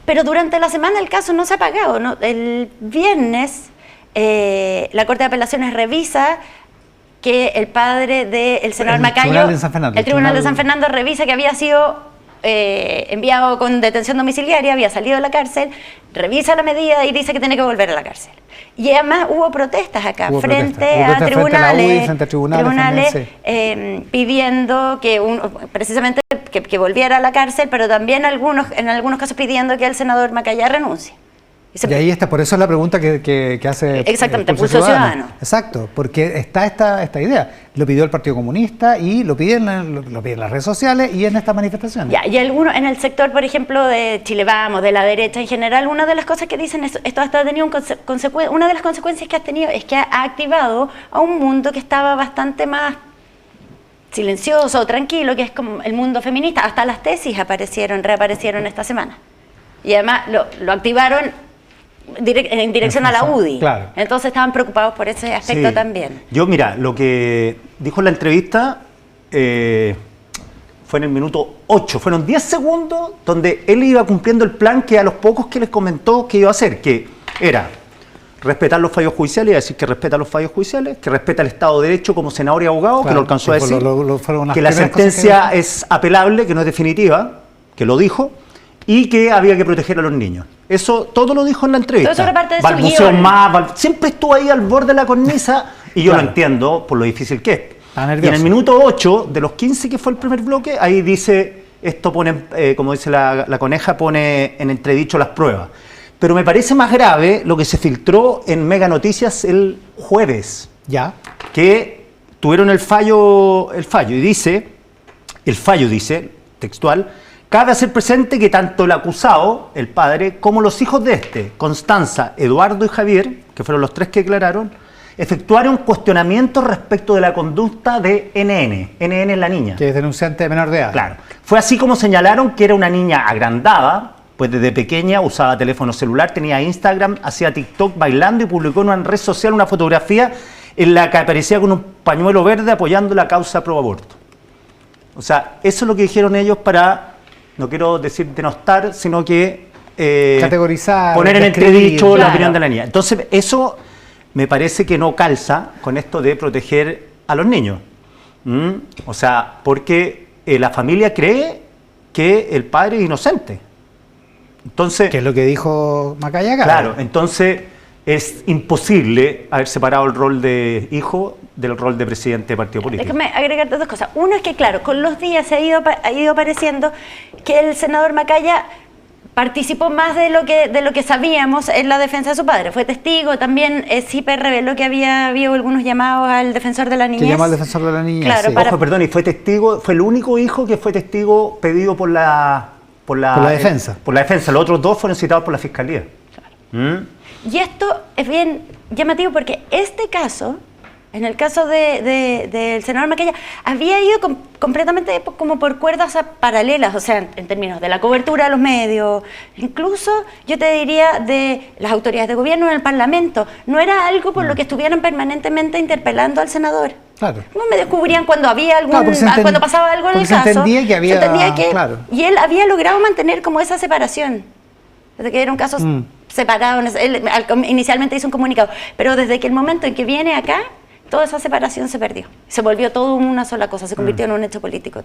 Pero durante la semana el caso no se ha pagado, ¿no? El viernes la Corte de Apelaciones revisa que el padre del senador El Macayo, Tribunal de San Fernando. el Tribunal de San Fernando revisa que había sido enviado con detención domiciliaria, había salido de la cárcel, revisa la medida y dice que tiene que volver a la cárcel. Y además hubo protestas acá, Hubo frente protestas. Hubo a protestas frente a la tribunales, UDI, frente a tribunales también, pidiendo que precisamente que volviera a la cárcel, pero también en algunos casos pidiendo que el senador Macaya renuncie. Y ahí está, por eso es la pregunta que hace Exactamente, Pulso Ciudadano. Exacto, porque está esta idea. Lo pidió el Partido Comunista y lo piden en las redes sociales y en estas manifestaciones. Ya, y algunos en el sector, por ejemplo, de Chile Vamos, de la derecha en general, una de las cosas que dicen es esto hasta ha tenido una de las consecuencias que ha tenido es que ha activado a un mundo que estaba bastante más silencioso o tranquilo, que es como el mundo feminista. Hasta las tesis reaparecieron esta semana. Y además lo activaron en dirección a la UDI. Claro. Entonces estaban preocupados por ese aspecto Sí. también. Yo, mira, lo que dijo en la entrevista fue en el minuto 8. Fueron 10 segundos donde él iba cumpliendo el plan que a los pocos que les comentó que iba a hacer, que era respetar los fallos judiciales, iba a decir que respeta los fallos judiciales, que respeta el Estado de Derecho como senador y abogado, Claro, que lo alcanzó a que fue decir, fueron unas que la primeras cosas sentencia es apelable, que no es definitiva, que lo dijo, y que había que proteger a los niños. Eso todo lo dijo en la entrevista. Todo eso era parte de su Balbuceó guión. más, siempre estuvo ahí al borde de la cornisa y yo Claro. lo entiendo por lo difícil que es. Está Y en nervioso. el minuto 8, de los 15 que fue el primer bloque, ahí dice, esto pone, como dice la coneja, pone en entredicho las pruebas. Pero me parece más grave lo que se filtró en Mega Noticias el jueves, Ya. que tuvieron el fallo y dice, textual, cabe hacer presente que tanto el acusado, el padre, como los hijos de este, Constanza, Eduardo y Javier, que fueron los tres que declararon, efectuaron cuestionamientos respecto de la conducta de NN. NN es la niña. Que es denunciante de menor de edad. Claro. Fue así como señalaron que era una niña agrandada, pues desde pequeña usaba teléfono celular, tenía Instagram, hacía TikTok bailando y publicó en una red social una fotografía en la que aparecía con un pañuelo verde apoyando la causa pro aborto. O sea, eso es lo que dijeron ellos para, no quiero decir denostar, sino que Categorizar, poner en describir. entredicho la Claro. opinión de la niña. Entonces, eso me parece que no calza con esto de proteger a los niños. O sea, porque la familia cree que el padre es inocente. Entonces, Que es lo que dijo Macaya acá. claro, entonces es imposible haber separado el rol de hijo del rol de presidente de partido político. Déjame agregarte dos cosas. Uno es que, claro, con los días ha ido apareciendo que el senador Macaya participó más de lo que sabíamos en la defensa de su padre. Fue testigo, también CIPE reveló que había habido algunos llamados al defensor de la niñez. Que llamó al defensor de la niñez, claro, sí. Ojo, perdón, y fue testigo, fue el único hijo que fue testigo pedido por la defensa. Por la defensa. Los otros dos fueron citados por la fiscalía. Claro. Y esto es bien llamativo porque este caso, en el caso del senador Macaya, había ido completamente como por cuerdas paralelas, o sea, en términos de la cobertura de los medios, incluso yo te diría de las autoridades de gobierno en el Parlamento. No era algo por lo que estuvieran permanentemente interpelando al senador. Claro. No me descubrían cuando había algún, Claro, cuando pasaba algo en el se caso. entendía que había, se entendía que, claro. y él había logrado mantener como esa separación. Desde que era un caso separado, él inicialmente hizo un comunicado, pero desde que el momento en que viene acá, toda esa separación se perdió. Se volvió todo una sola cosa, se convirtió en un hecho político.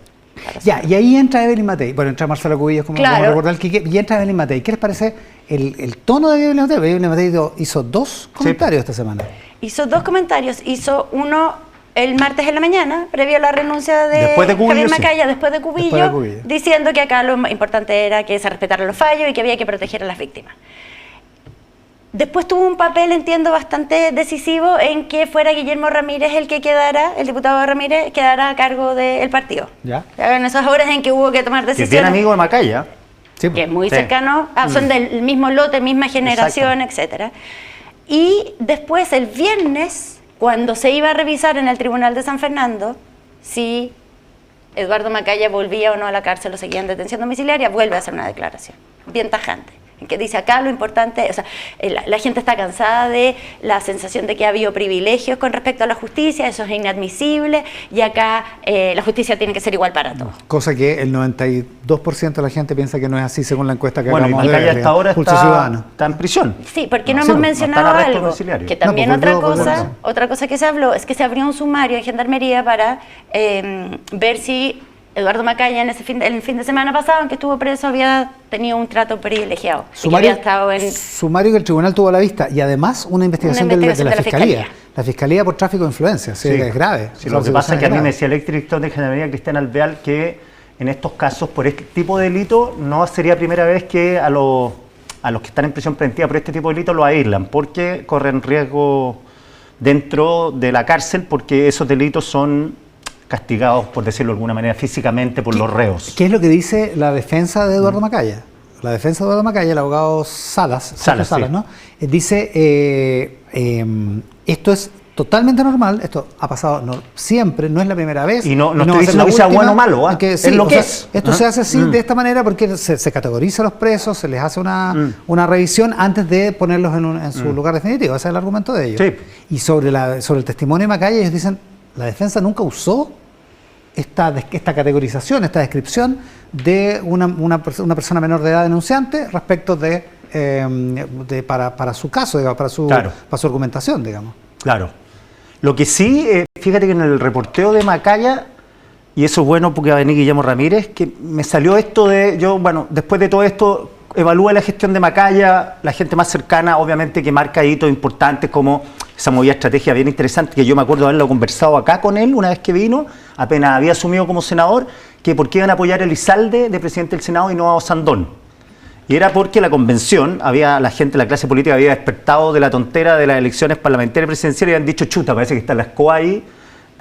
Ya, y ahí entra Evelyn Matei. Bueno, entra Marcelo Cubillos, como recordar el Quique, y entra Evelyn Matei. ¿Qué les parece el tono de Evelyn Matei? Evelyn Matei hizo 2 comentarios esta semana. Hizo 2 comentarios. Hizo uno el martes en la mañana, previo a la renuncia de Javier Macaya, después de Cubillo, diciendo que acá lo importante era que se respetaran los fallos y que había que proteger a las víctimas. Después tuvo un papel, entiendo, bastante decisivo en que fuera Guillermo Ramírez el que quedara, el diputado Ramírez, quedara a cargo del partido. ¿Ya? En esas horas en que hubo que tomar decisiones. Que es bien amigo de Macaya. Sí, que es muy cercano, son del mismo lote, misma generación, etcétera. Y después, el viernes, cuando se iba a revisar en el Tribunal de San Fernando si Eduardo Macaya volvía o no a la cárcel o seguía en detención domiciliaria, vuelve a hacer una declaración bien tajante, en que dice acá lo importante, o sea, la gente está cansada de la sensación de que ha habido privilegios con respecto a la justicia, eso es inadmisible, y acá la justicia tiene que ser igual para todos. Cosa que el 92% de la gente piensa que no es así según la encuesta que acabamos de ver. Bueno, y hasta ahora está en prisión. Sí, porque no hemos mencionado algo, que también otra cosa que se habló, es que se abrió un sumario en Gendarmería para ver si Eduardo Macaya en el fin de semana pasado, en que estuvo preso, había tenido un trato privilegiado. Sumario que el tribunal tuvo a la vista y además una investigación de la Fiscalía. La Fiscalía por tráfico de influencia, sí, es grave. Sí, lo que pasa es que a mí me decía el exdirector de Gendarmería, Cristian Alvear, que en estos casos, por este tipo de delito, no sería primera vez que a los que están en prisión preventiva por este tipo de delito lo aíslan, porque corren riesgo dentro de la cárcel, porque esos delitos son castigados, por decirlo de alguna manera, físicamente por los reos. ¿Qué es lo que dice la defensa de Eduardo Macaya? La defensa de Eduardo Macaya, el abogado Salas, ¿no? Dice, esto es totalmente normal, esto ha pasado siempre, no es la primera vez. Y no estoy diciendo que sea bueno o malo, es lo que es. Esto se hace así, de esta manera, porque se categoriza a los presos, se les hace una revisión antes de ponerlos en su lugar definitivo. Ese es el argumento de ellos. Sí. Y sobre el testimonio de Macaya, ellos dicen, la defensa nunca usó esta categorización, esta descripción de una persona menor de edad denunciante respecto para su caso, digamos, para su argumentación, digamos. Claro. Lo que sí, fíjate que en el reporteo de Macaya, y eso es bueno porque va a venir Guillermo Ramírez, que me salió esto después de todo esto, evalúa la gestión de Macaya, la gente más cercana, obviamente, que marca hitos importantes como esa movida estrategia bien interesante, que yo me acuerdo haberlo conversado acá con él una vez que vino, apenas había asumido como senador, que por qué iban a apoyar a Elizalde de presidente del Senado y no a Osandón. Y era porque la convención, la gente, la clase política había despertado de la tontera de las elecciones parlamentarias y presidenciales y habían dicho, chuta, parece que está la escoba ahí,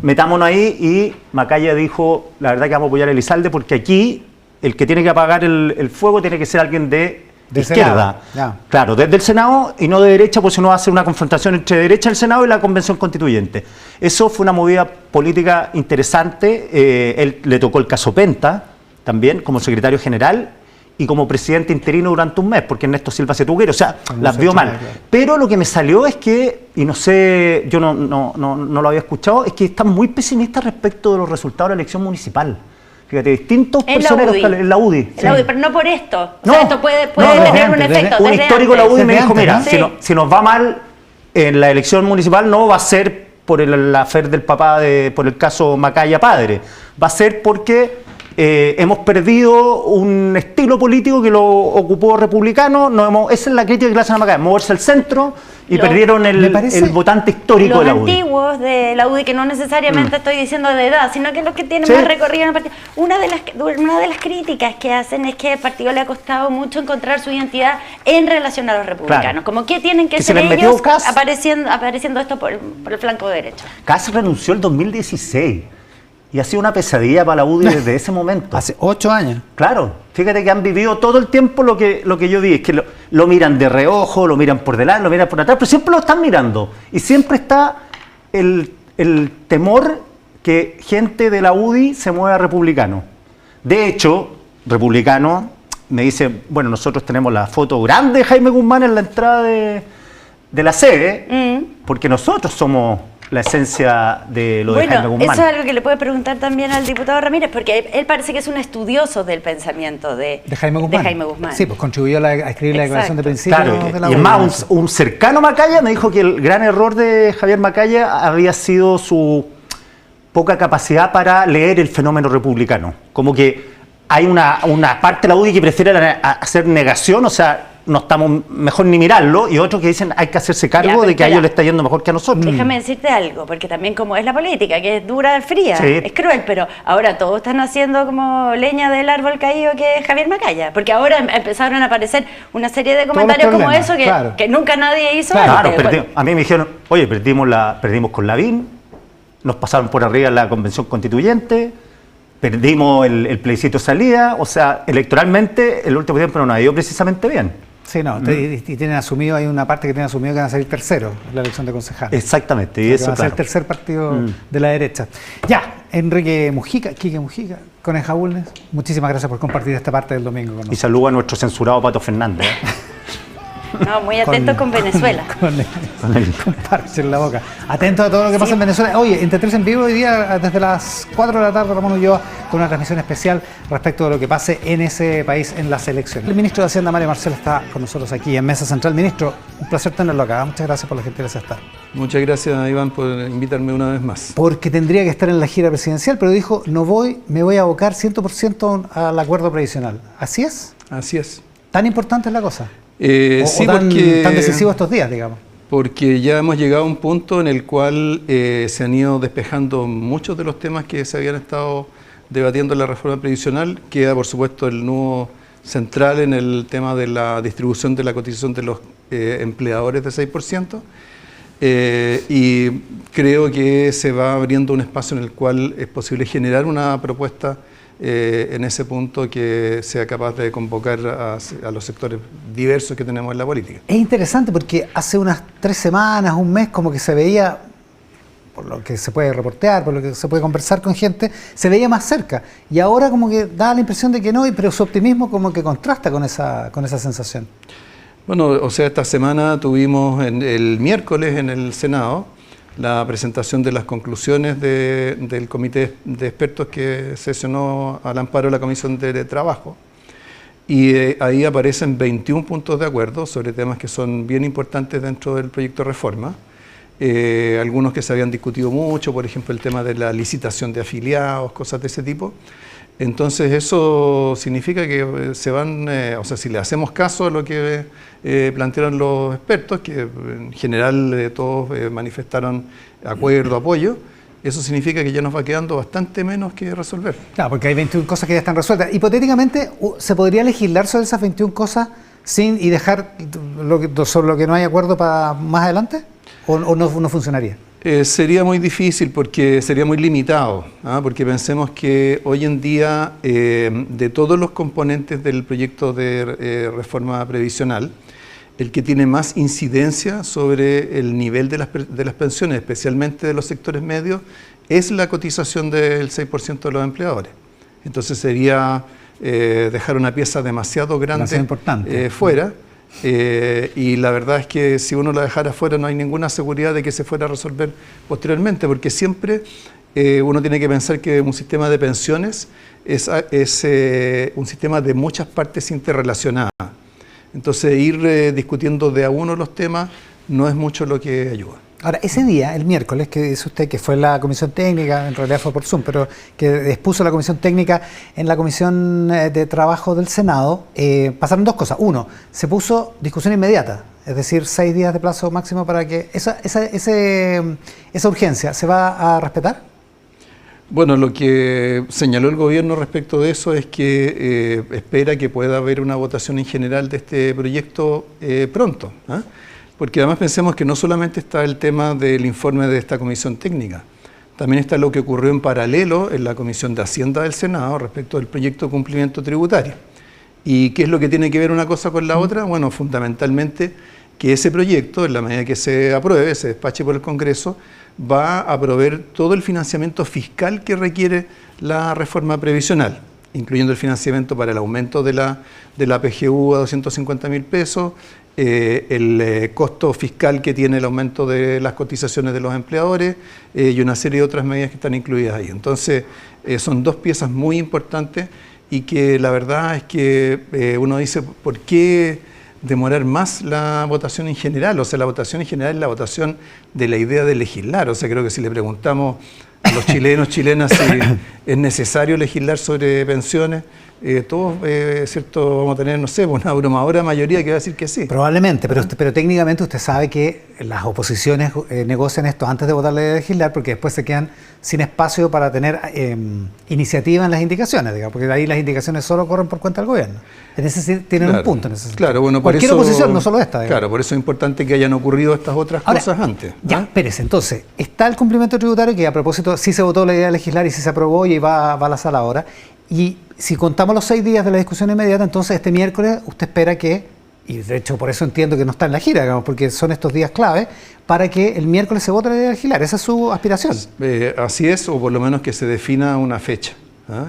metámonos ahí, y Macaya dijo, la verdad que vamos a apoyar a Elizalde porque aquí el que tiene que apagar el fuego tiene que ser alguien de izquierda. Claro, desde el Senado y no de derecha, porque si no va a ser una confrontación entre derecha del Senado y la Convención Constituyente. Eso fue una movida política interesante. Él le tocó el caso Penta también como secretario general y como presidente interino durante un mes, porque Ernesto Silva se tuvo que ir, o sea, las vio mal. Pero lo que me salió es que, y no sé, yo no lo había escuchado, es que están muy pesimistas respecto de los resultados de la elección municipal. Fíjate, distintos personeros en la UDI. Pero no por esto. O sea, esto puede tener un efecto. Un histórico de la UDI me dijo, mira, si nos va mal en la elección municipal, no va a ser por el afer del papá, por el caso Macaya padre. Va a ser porque hemos perdido un estilo político que lo ocupó republicano. Esa es la crítica que le hacen a Macaya, moverse al centro y perdieron el votante histórico de la UDI. Los antiguos de la UDI, que no necesariamente estoy diciendo de edad, sino que los que tienen más recorrido en el partido. Una de las críticas que hacen es que al partido le ha costado mucho encontrar su identidad en relación a los republicanos. Claro. Como que tienen que ser ellos apareciendo esto por el flanco derecho. Kass renunció el 2016 y ha sido una pesadilla para la UDI desde ese momento. Hace 8 años. Claro, fíjate que han vivido todo el tiempo lo que yo vi, es que lo miran de reojo, lo miran por delante, lo miran por atrás, pero siempre lo están mirando. Y siempre está el temor que gente de la UDI se mueva a republicano. De hecho, republicano me dice, bueno, nosotros tenemos la foto grande de Jaime Guzmán en la entrada de la sede, porque nosotros somos la esencia de lo de Jaime Guzmán. Eso es algo que le puede preguntar también al diputado Ramírez, porque él parece que es un estudioso del pensamiento de Jaime Guzmán. Sí, pues contribuyó a escribir la declaración de principios. Claro, de la y es más, un cercano a Macaya me dijo que el gran error de Javier Macaya había sido su poca capacidad para leer el fenómeno republicano. Como que hay una parte de la UDI que prefiere hacer negación, o sea, no estamos mejor ni mirarlo, y otros que dicen hay que hacerse cargo de que a ellos les está yendo mejor que a nosotros. Déjame decirte algo, porque también como es la política, que es dura, fría, sí, es cruel, pero ahora todos están haciendo como leña del árbol caído que es Javier Macaya, porque ahora empezaron a aparecer una serie de comentarios como eso que nunca nadie hizo antes. Claro, a mí me dijeron, oye, perdimos con Lavín, nos pasaron por arriba en la convención constituyente, perdimos el plebiscito de salida, o sea, electoralmente el último tiempo no nos ha ido precisamente bien. Sí, no, y tienen asumido, hay una parte que tiene asumido que van a salir tercero en la elección de concejales. Exactamente, y eso va a ser el tercer partido de la derecha. Ya, Quique Mujica, Coneja Bulnes, muchísimas gracias por compartir esta parte del domingo con nosotros. Y saludo a nuestro censurado Pato Fernández. No, muy atentos con Venezuela. Con parche en la boca. Atentos a todo lo que pasa en Venezuela. Oye, entre 3 en vivo hoy día, desde las 4 de la tarde, Ramón Ulloa, con una transmisión especial respecto de lo que pase en ese país en las elecciones. El ministro de Hacienda, Mario Marcel, está con nosotros aquí en Mesa Central. Ministro, un placer tenerlo acá. Muchas gracias por la gentileza de estar. Muchas gracias, Iván, por invitarme una vez más. Porque tendría que estar en la gira presidencial, pero dijo, me voy a abocar 100% al acuerdo previsional. ¿Así es? Así es. ¿Tan importante es la cosa? Sí, tan decisivo estos días, digamos. Porque ya hemos llegado a un punto en el cual se han ido despejando muchos de los temas que se habían estado debatiendo en la reforma previsional. Queda, por supuesto, el nudo central en el tema de la distribución de la cotización de los empleadores de 6%. Y creo que se va abriendo un espacio en el cual es posible generar una propuesta en ese punto que sea capaz de convocar a los sectores diversos que tenemos en la política. Es interesante porque hace unas 3 semanas, un mes, como que se veía, por lo que se puede reportear, por lo que se puede conversar con gente, se veía más cerca. Y ahora como que da la impresión de que no, pero su optimismo como que contrasta con esa sensación. Bueno, o sea, esta semana tuvimos el miércoles en el Senado la presentación de las conclusiones del comité de expertos que sesionó al amparo de la Comisión de Trabajo. Y ahí aparecen 21 puntos de acuerdo sobre temas que son bien importantes dentro del proyecto de reforma. Algunos que se habían discutido mucho, por ejemplo, el tema de la licitación de afiliados, cosas de ese tipo. Entonces eso significa que se van, o sea, si le hacemos caso a lo que plantearon los expertos, que en general todos manifestaron acuerdo, apoyo, eso significa que ya nos va quedando bastante menos que resolver. Claro, porque hay 21 cosas que ya están resueltas. Hipotéticamente, ¿se podría legislar sobre esas 21 cosas y dejar sobre lo que no hay acuerdo para más adelante? ¿O no funcionaría? Sería muy difícil porque sería muy limitado, porque pensemos que hoy en día de todos los componentes del proyecto de reforma previsional, el que tiene más incidencia sobre el nivel de las pensiones, especialmente de los sectores medios, es la cotización del 6% de los empleadores. Entonces sería dejar una pieza demasiado grande fuera. Y la verdad es que si uno la dejara fuera no hay ninguna seguridad de que se fuera a resolver posteriormente, porque siempre uno tiene que pensar que un sistema de pensiones es un sistema de muchas partes interrelacionadas. Entonces ir discutiendo de a uno los temas no es mucho lo que ayuda. Ahora, ese día, el miércoles, que dice usted que fue la comisión técnica, en realidad fue por Zoom, pero que expuso la comisión técnica en la comisión de trabajo del Senado, pasaron dos cosas. Uno, se puso discusión inmediata, es decir, 6 días de plazo máximo para que esa urgencia, ¿se va a respetar? Bueno, lo que señaló el gobierno respecto de eso es que espera que pueda haber una votación en general de este proyecto pronto, ¿eh? Porque además pensemos que no solamente está el tema del informe de esta comisión técnica, también está lo que ocurrió en paralelo en la Comisión de Hacienda del Senado respecto del proyecto de cumplimiento tributario. ¿Y qué es lo que tiene que ver una cosa con la otra? Bueno, fundamentalmente que ese proyecto, en la medida que se apruebe, se despache por el Congreso, va a proveer todo el financiamiento fiscal que requiere la reforma previsional, incluyendo el financiamiento para el aumento de la PGU a 250.000 pesos, el costo fiscal que tiene el aumento de las cotizaciones de los empleadores y una serie de otras medidas que están incluidas ahí. Entonces, son dos piezas muy importantes y que la verdad es que uno dice, ¿por qué demorar más la votación en general? O sea, la votación en general es la votación de la idea de legislar. O sea, creo que si le preguntamos a los chilenos, chilenas, si es necesario legislar sobre pensiones, todos, ¿cierto? Vamos a tener, no sé, una abrumadora mayoría que va a decir que sí. Probablemente, pero técnicamente usted sabe que las oposiciones negocian esto antes de votar la ley de legislar, porque después se quedan sin espacio para tener iniciativa en las indicaciones, digamos, porque ahí las indicaciones solo corren por cuenta del gobierno. En ese sentido, tienen un punto en ese sentido. Claro, bueno, cualquier por eso, oposición, no solo esta. Digamos. Claro, por eso es importante que hayan ocurrido estas otras cosas antes. Ya, espérese, entonces, está el cumplimiento tributario, que a propósito sí se votó la idea de legislar y sí se aprobó y va a la sala ahora. Y si contamos los 6 días de la discusión inmediata, entonces este miércoles usted espera que, y de hecho por eso entiendo que no está en la gira, digamos, porque son estos días clave, para que el miércoles se vote la idea de legislar. Esa es su aspiración. Así es, o por lo menos que se defina una fecha,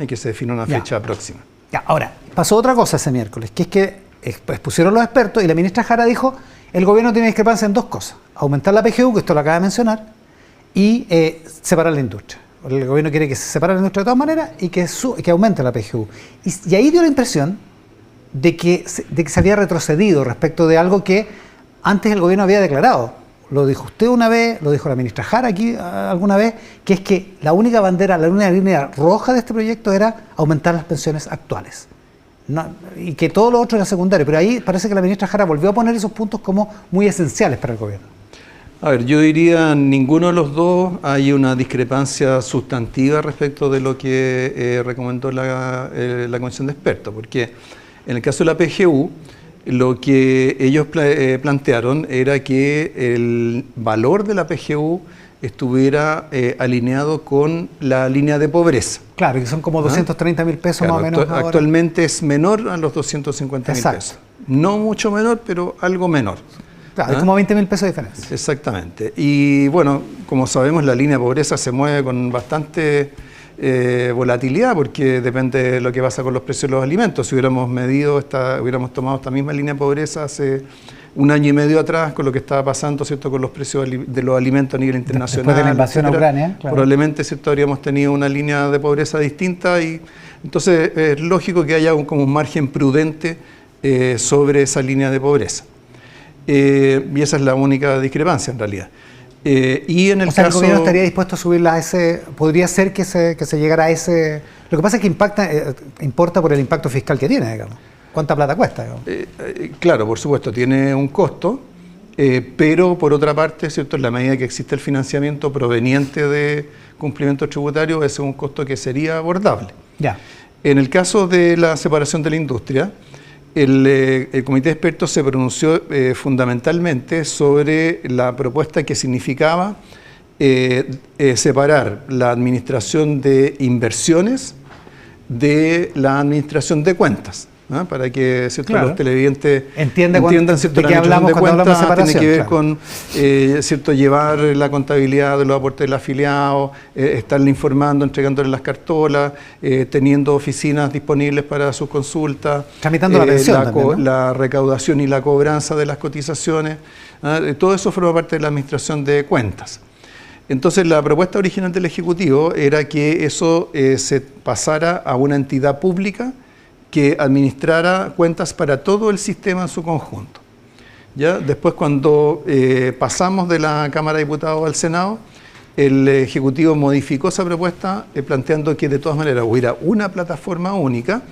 y que se defina una fecha próxima. Ya, ahora, pasó otra cosa ese miércoles, que es que expusieron los expertos y la ministra Jara dijo, el gobierno tiene discrepancia en dos cosas: aumentar la PGU, que esto lo acaba de mencionar, y separar la industria. El gobierno quiere que se separe la industria de todas maneras y que aumente la PGU. Y ahí dio la impresión de que se había retrocedido respecto de algo que antes el gobierno había declarado. Lo dijo usted una vez, lo dijo la ministra Jara aquí alguna vez, que es que la única bandera, la única línea roja de este proyecto era aumentar las pensiones actuales. No, y que todo lo otro era secundario. Pero ahí parece que la ministra Jara volvió a poner esos puntos como muy esenciales para el gobierno. A ver, yo diría, ninguno de los dos hay una discrepancia sustantiva respecto de lo que recomendó la Comisión de Expertos, porque en el caso de la PGU, lo que ellos plantearon era que el valor de la PGU estuviera alineado con la línea de pobreza. Claro, que son como 230.000 pesos, claro, más o menos. Actualmente es menor a los 250.000 pesos. No mucho menor, pero algo menor. Claro, hay como 20.000 pesos de diferencia. Exactamente. Y bueno, como sabemos, la línea de pobreza se mueve con bastante volatilidad, porque depende de lo que pasa con los precios de los alimentos. Si hubiéramos hubiéramos tomado esta misma línea de pobreza hace 1 año y medio atrás, con lo que estaba pasando, ¿cierto?, con los precios de los alimentos a nivel internacional. Después de la invasión a Ucrania, claro. Probablemente, ¿cierto?, habríamos tenido una línea de pobreza distinta, y entonces es lógico que haya como un margen prudente sobre esa línea de pobreza. Y esa es la única discrepancia en realidad. Y en el caso, el gobierno estaría dispuesto a subirla a ese, podría ser que se llegara a ese. Lo que pasa es que importa por el impacto fiscal que tiene, digamos. ¿Cuánta plata cuesta? Claro, por supuesto, tiene un costo, pero por otra parte, ¿cierto?, en la medida que existe el financiamiento proveniente de cumplimiento tributario, ese es un costo que sería abordable. Ya. En el caso de la separación de la industria, el comité de expertos se pronunció fundamentalmente sobre la propuesta que significaba separar la administración de inversiones de la administración de cuentas, ¿no? Para que, ¿cierto?, claro, los televidentes entiendan, ¿cierto?, de qué hablamos cuando hablamos de separación. Tiene que ver, claro, con ¿cierto?, llevar la contabilidad de los aportes del afiliado, estarle informando, entregándole las cartolas, teniendo oficinas disponibles para sus consultas, tramitando la pensión también, ¿no?, la recaudación y la cobranza de las cotizaciones, todo eso forma parte de la administración de cuentas. Entonces, la propuesta original del Ejecutivo era que eso se pasara a una entidad pública que administrara cuentas para todo el sistema en su conjunto. ¿Ya? Después, cuando pasamos de la Cámara de Diputados al Senado, el Ejecutivo modificó esa propuesta planteando que de todas maneras hubiera una plataforma única,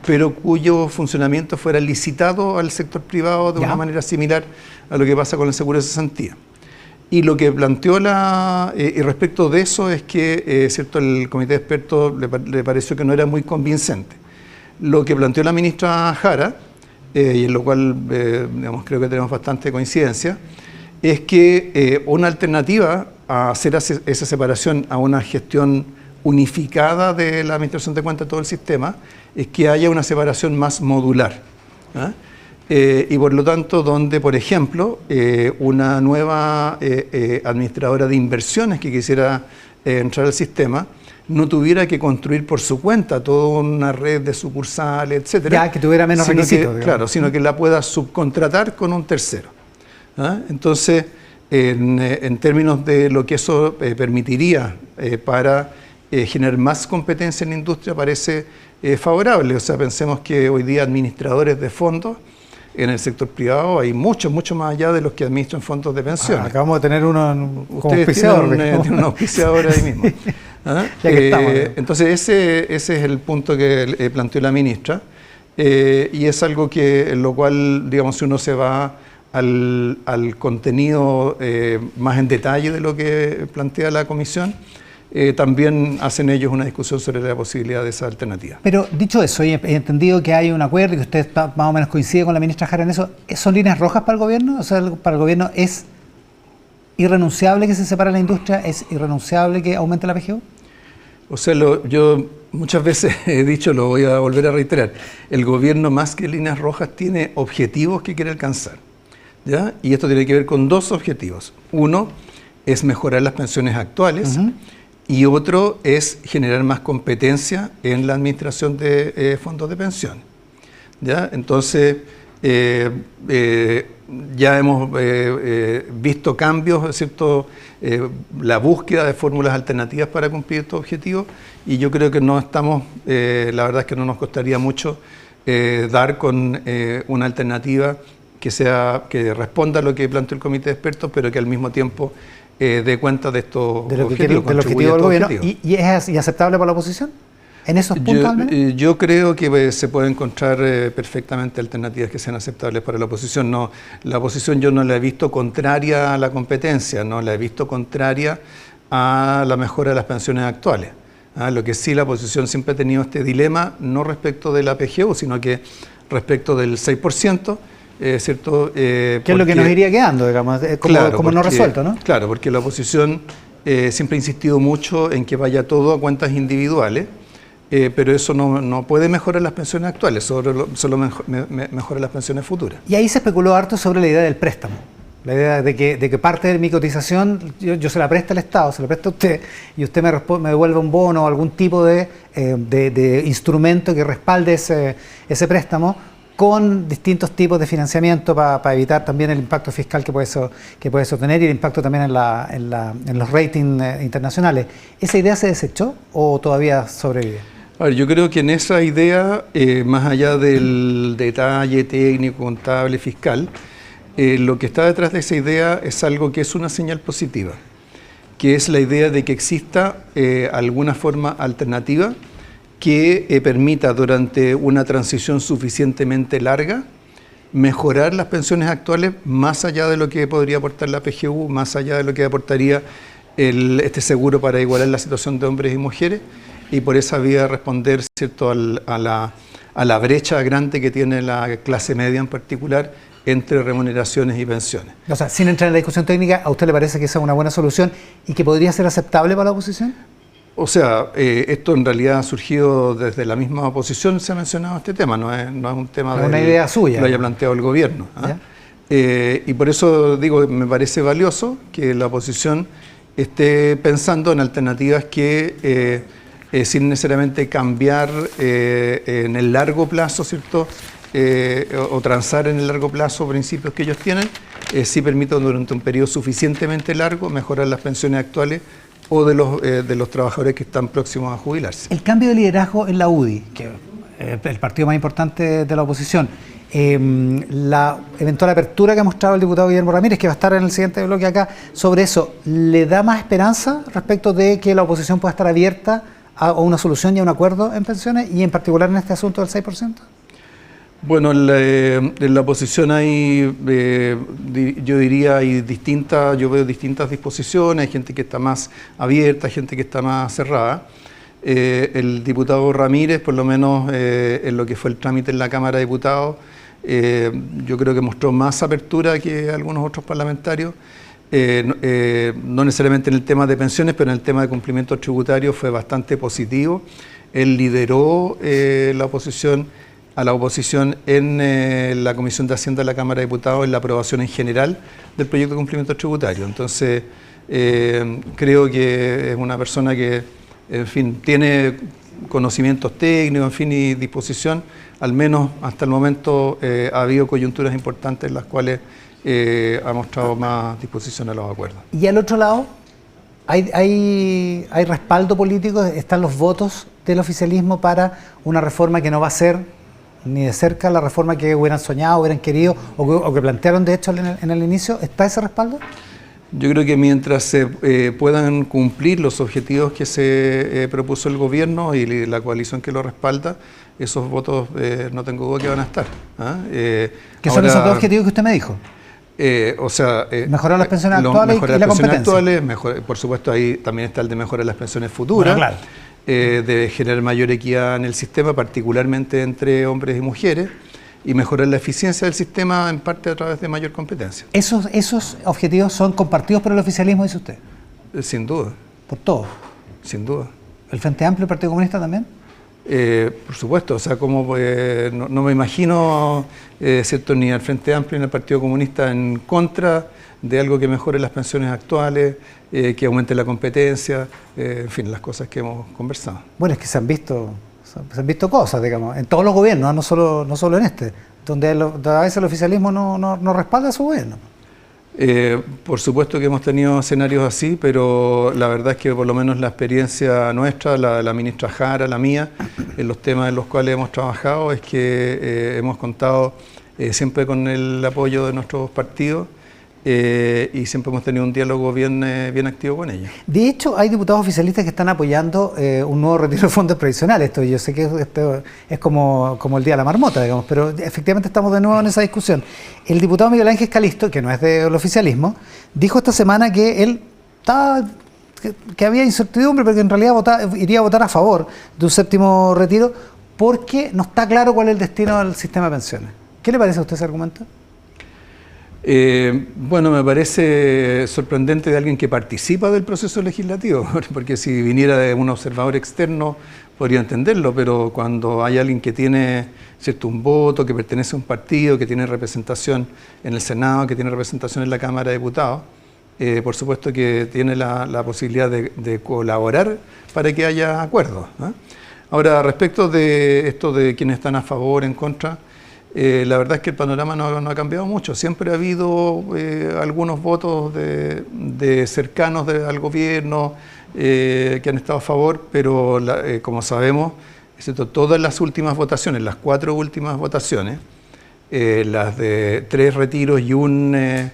pero cuyo funcionamiento fuera licitado al sector privado de una manera similar a lo que pasa con el seguro de cesantía. Y lo que planteó y respecto de eso es que cierto, el comité de expertos le pareció que no era muy convincente. Lo que planteó la ministra Jara, y en lo cual digamos, creo que tenemos bastante coincidencia, es que una alternativa a hacer esa separación a una gestión unificada de la administración de cuentas de todo el sistema es que haya una separación más modular. Y por lo tanto, donde, por ejemplo, una nueva administradora de inversiones que quisiera entrar al sistema no tuviera que construir por su cuenta toda una red de sucursales, etcétera. Ya, que tuviera menos requisitos. Claro, sino que la pueda subcontratar con un tercero. Entonces, en términos de lo que eso permitiría para generar más competencia en la industria, parece favorable. O sea, pensemos que hoy día administradores de fondos en el sector privado hay mucho más allá de los que administran fondos de pensiones. Acabamos de tener uno como Ustedes auspiciador. tienen un auspiciador ahí mismo. Ya que estamos. Entonces ese es el punto que planteó la ministra, y es algo que, en lo cual, digamos, si uno se va al contenido más en detalle de lo que plantea la comisión, también hacen ellos una discusión sobre la posibilidad de esa alternativa. Pero dicho eso, y he entendido que hay un acuerdo y que usted más o menos coincide con la ministra Jara en eso, ¿son líneas rojas para el gobierno? O sea, para el gobierno es irrenunciable que se separe la industria, es irrenunciable que aumente la PGU. O sea, yo muchas veces he dicho, lo voy a volver a reiterar, el gobierno más que líneas rojas tiene objetivos que quiere alcanzar, ¿ya? Y esto tiene que ver con dos objetivos. Uno es mejorar las pensiones actuales, y otro es generar más competencia en la administración de fondos de pensión, ¿ya? Entonces, ya hemos visto cambios, ¿cierto? La búsqueda de fórmulas alternativas para cumplir estos objetivos, y yo creo que no estamos, la verdad es que no nos costaría mucho dar con una alternativa que responda a lo que planteó el comité de expertos, pero que al mismo tiempo dé cuenta de estos objetivos, del objetivo del gobierno. ¿Y es aceptable para la oposición? ¿En esos puntos al menos? Yo creo que se puede encontrar perfectamente alternativas que sean aceptables para la oposición. No, la oposición yo no la he visto contraria a la competencia, no la he visto contraria a la mejora de las pensiones actuales. Lo que sí, la oposición siempre ha tenido este dilema, no respecto de la PGU, sino que respecto del 6%, ¿cierto? ¿Qué es lo que nos iría quedando, digamos, como no resuelto, ¿no? Claro, porque la oposición siempre ha insistido mucho en que vaya todo a cuentas individuales, pero eso no puede mejorar las pensiones actuales, solo mejora las pensiones futuras. Y ahí se especuló harto sobre la idea del préstamo. La idea de que parte de mi cotización yo se la presto al Estado, se la presto a usted, y usted me devuelve un bono o algún tipo de instrumento que respalde ese préstamo, con distintos tipos de financiamiento para evitar también el impacto fiscal que puede eso tener, y el impacto también en los ratings internacionales. ¿Esa idea se desechó o todavía sobrevive? A ver, yo creo que en esa idea, más allá del detalle técnico, contable, fiscal, lo que está detrás de esa idea es algo que es una señal positiva, que es la idea de que exista alguna forma alternativa que permita, durante una transición suficientemente larga, mejorar las pensiones actuales más allá de lo que podría aportar la PGU, más allá de lo que aportaría este seguro para igualar la situación de hombres y mujeres, y por esa vía responder, ¿cierto?, a la brecha grande que tiene la clase media en particular entre remuneraciones y pensiones. O sea, sin entrar en la discusión técnica, ¿a usted le parece que esa es una buena solución y que podría ser aceptable para la oposición? O sea, esto en realidad ha surgido desde la misma oposición, se ha mencionado este tema, no es un tema de una idea suya, que lo haya planteado el gobierno. Y por eso digo, me parece valioso que la oposición esté pensando en alternativas que, sin necesariamente cambiar en el largo plazo, ¿cierto?, o transar en el largo plazo principios que ellos tienen, sí permitan durante un periodo suficientemente largo mejorar las pensiones actuales o de los trabajadores que están próximos a jubilarse. El cambio de liderazgo en la UDI, que es el partido más importante de la oposición, la eventual apertura que ha mostrado el diputado Guillermo Ramírez, que va a estar en el siguiente bloque acá, sobre eso, ¿le da más esperanza respecto de que la oposición pueda estar abierta a una solución y a un acuerdo en pensiones y en particular en este asunto del 6%? Bueno, en la oposición hay, yo diría, yo veo distintas disposiciones, hay gente que está más abierta, gente que está más cerrada. El diputado Ramírez, por lo menos en lo que fue el trámite en la Cámara de Diputados, yo creo que mostró más apertura que algunos otros parlamentarios, no necesariamente en el tema de pensiones, pero en el tema de cumplimiento tributario fue bastante positivo. Él lideró a la oposición en la Comisión de Hacienda de la Cámara de Diputados en la aprobación en general del proyecto de cumplimiento tributario. Entonces, creo que es una persona que, en fin, tiene conocimientos técnicos, en fin, y disposición. Al menos hasta el momento ha habido coyunturas importantes en las cuales ha mostrado más disposición a los acuerdos. Y al otro lado, hay respaldo político, están los votos del oficialismo para una reforma que no va a ser ni de cerca la reforma que hubieran soñado, hubieran querido o que plantearon de hecho en el inicio. ¿Está ese respaldo? Yo creo que mientras se puedan cumplir los objetivos que se propuso el gobierno y la coalición que lo respalda, esos votos no tengo duda que van a estar. ¿Qué son esos dos objetivos que usted me dijo? Mejorar las pensiones actuales y la competencia. Por supuesto, ahí también está el de mejorar las pensiones futuras. Bueno, claro. De generar mayor equidad en el sistema, particularmente entre hombres y mujeres, y mejorar la eficiencia del sistema en parte a través de mayor competencia. ¿Esos objetivos son compartidos por el oficialismo, dice usted? Sin duda. ¿Por todos? Sin duda. ¿El Frente Amplio y el Partido Comunista también? Por supuesto, o sea, como no me imagino ¿cierto? Ni al Frente Amplio ni al Partido Comunista en contra de algo que mejore las pensiones actuales, que aumente la competencia, en fin, las cosas que hemos conversado. Bueno, es que se han visto cosas, digamos, en todos los gobiernos, no solo en este, donde a veces el oficialismo no respalda a su gobierno. Por supuesto que hemos tenido escenarios así, pero la verdad es que por lo menos la experiencia nuestra, la ministra Jara, la mía, en los temas en los cuales hemos trabajado, es que hemos contado siempre con el apoyo de nuestros partidos y siempre hemos tenido un diálogo bien activo con ellos. De hecho, hay diputados oficialistas que están apoyando un nuevo retiro de fondos previsionales. Yo sé que esto es como el día de la marmota, digamos, pero efectivamente estamos de nuevo en esa discusión. El diputado Miguel Ángel Calisto, que no es del oficialismo, dijo esta semana que él que había incertidumbre, pero que en realidad iría a votar a favor de un séptimo retiro porque no está claro cuál es el destino del sistema de pensiones. ¿Qué le parece a usted ese argumento? Bueno, me parece sorprendente de alguien que participa del proceso legislativo, porque si viniera de un observador externo podría entenderlo, pero cuando hay alguien que tiene un voto, que pertenece a un partido, que tiene representación en el Senado, que tiene representación en la Cámara de Diputados, por supuesto que tiene la posibilidad de colaborar para que haya acuerdos, ¿no? Ahora, respecto de esto de quienes están a favor, en contra, la verdad es que el panorama no ha cambiado mucho. Siempre ha habido algunos votos de cercanos al gobierno que han estado a favor, pero como sabemos, todas las últimas votaciones, las 4 últimas votaciones, las de 3 retiros y un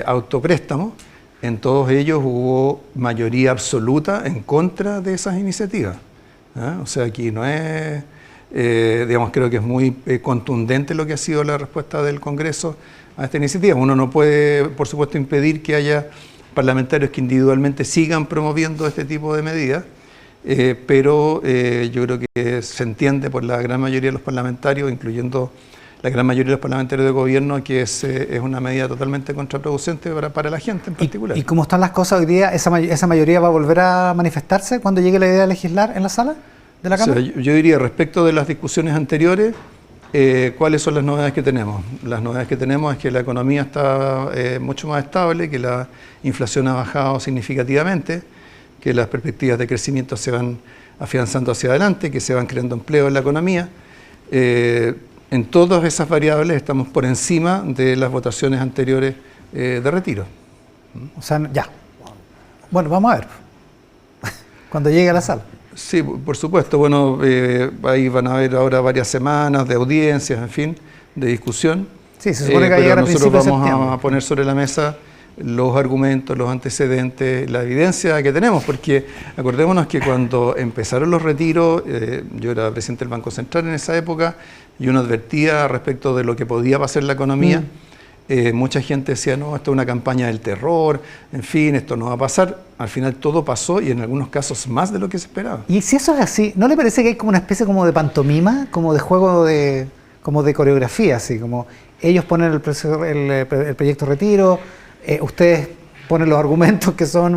autopréstamo, en todos ellos hubo mayoría absoluta en contra de esas iniciativas. O sea, aquí no es... digamos, creo que es muy contundente lo que ha sido la respuesta del Congreso a esta iniciativa. Uno no puede, por supuesto, impedir que haya parlamentarios que individualmente sigan promoviendo este tipo de medidas, pero yo creo que se entiende por la gran mayoría de los parlamentarios, incluyendo la gran mayoría de los parlamentarios de gobierno, que es una medida totalmente contraproducente para la gente en particular. ¿Y cómo están las cosas hoy día? ¿Esa mayoría va a volver a manifestarse cuando llegue la idea de legislar en la sala de la Cámara? O sea, yo diría, respecto de las discusiones anteriores, ¿cuáles son las novedades que tenemos? Las novedades que tenemos es que la economía está mucho más estable, que la inflación ha bajado significativamente, que las perspectivas de crecimiento se van afianzando hacia adelante, que se van creando empleo en la economía. En todas esas variables estamos por encima de las votaciones anteriores de retiro. O sea, ya. Bueno, vamos a ver. Cuando llegue a la sala. Sí, por supuesto. Bueno, ahí van a haber ahora varias semanas de audiencias, en fin, de discusión. Sí, se supone que va a llegar a nosotros principios de vamos septiembre. a poner sobre la mesa los argumentos, los antecedentes, la evidencia que tenemos, porque acordémonos que cuando empezaron los retiros, yo era presidente del Banco Central en esa época, y uno advertía respecto de lo que podía pasar en la economía. Mucha gente decía, no, esto es una campaña del terror, en fin, esto no va a pasar. Al final todo pasó y en algunos casos más de lo que se esperaba. Y si eso es así, ¿no le parece que hay como una especie como de pantomima, como de juego de, como de coreografía, así como ellos ponen el proyecto retiro, ustedes ponen los argumentos que son,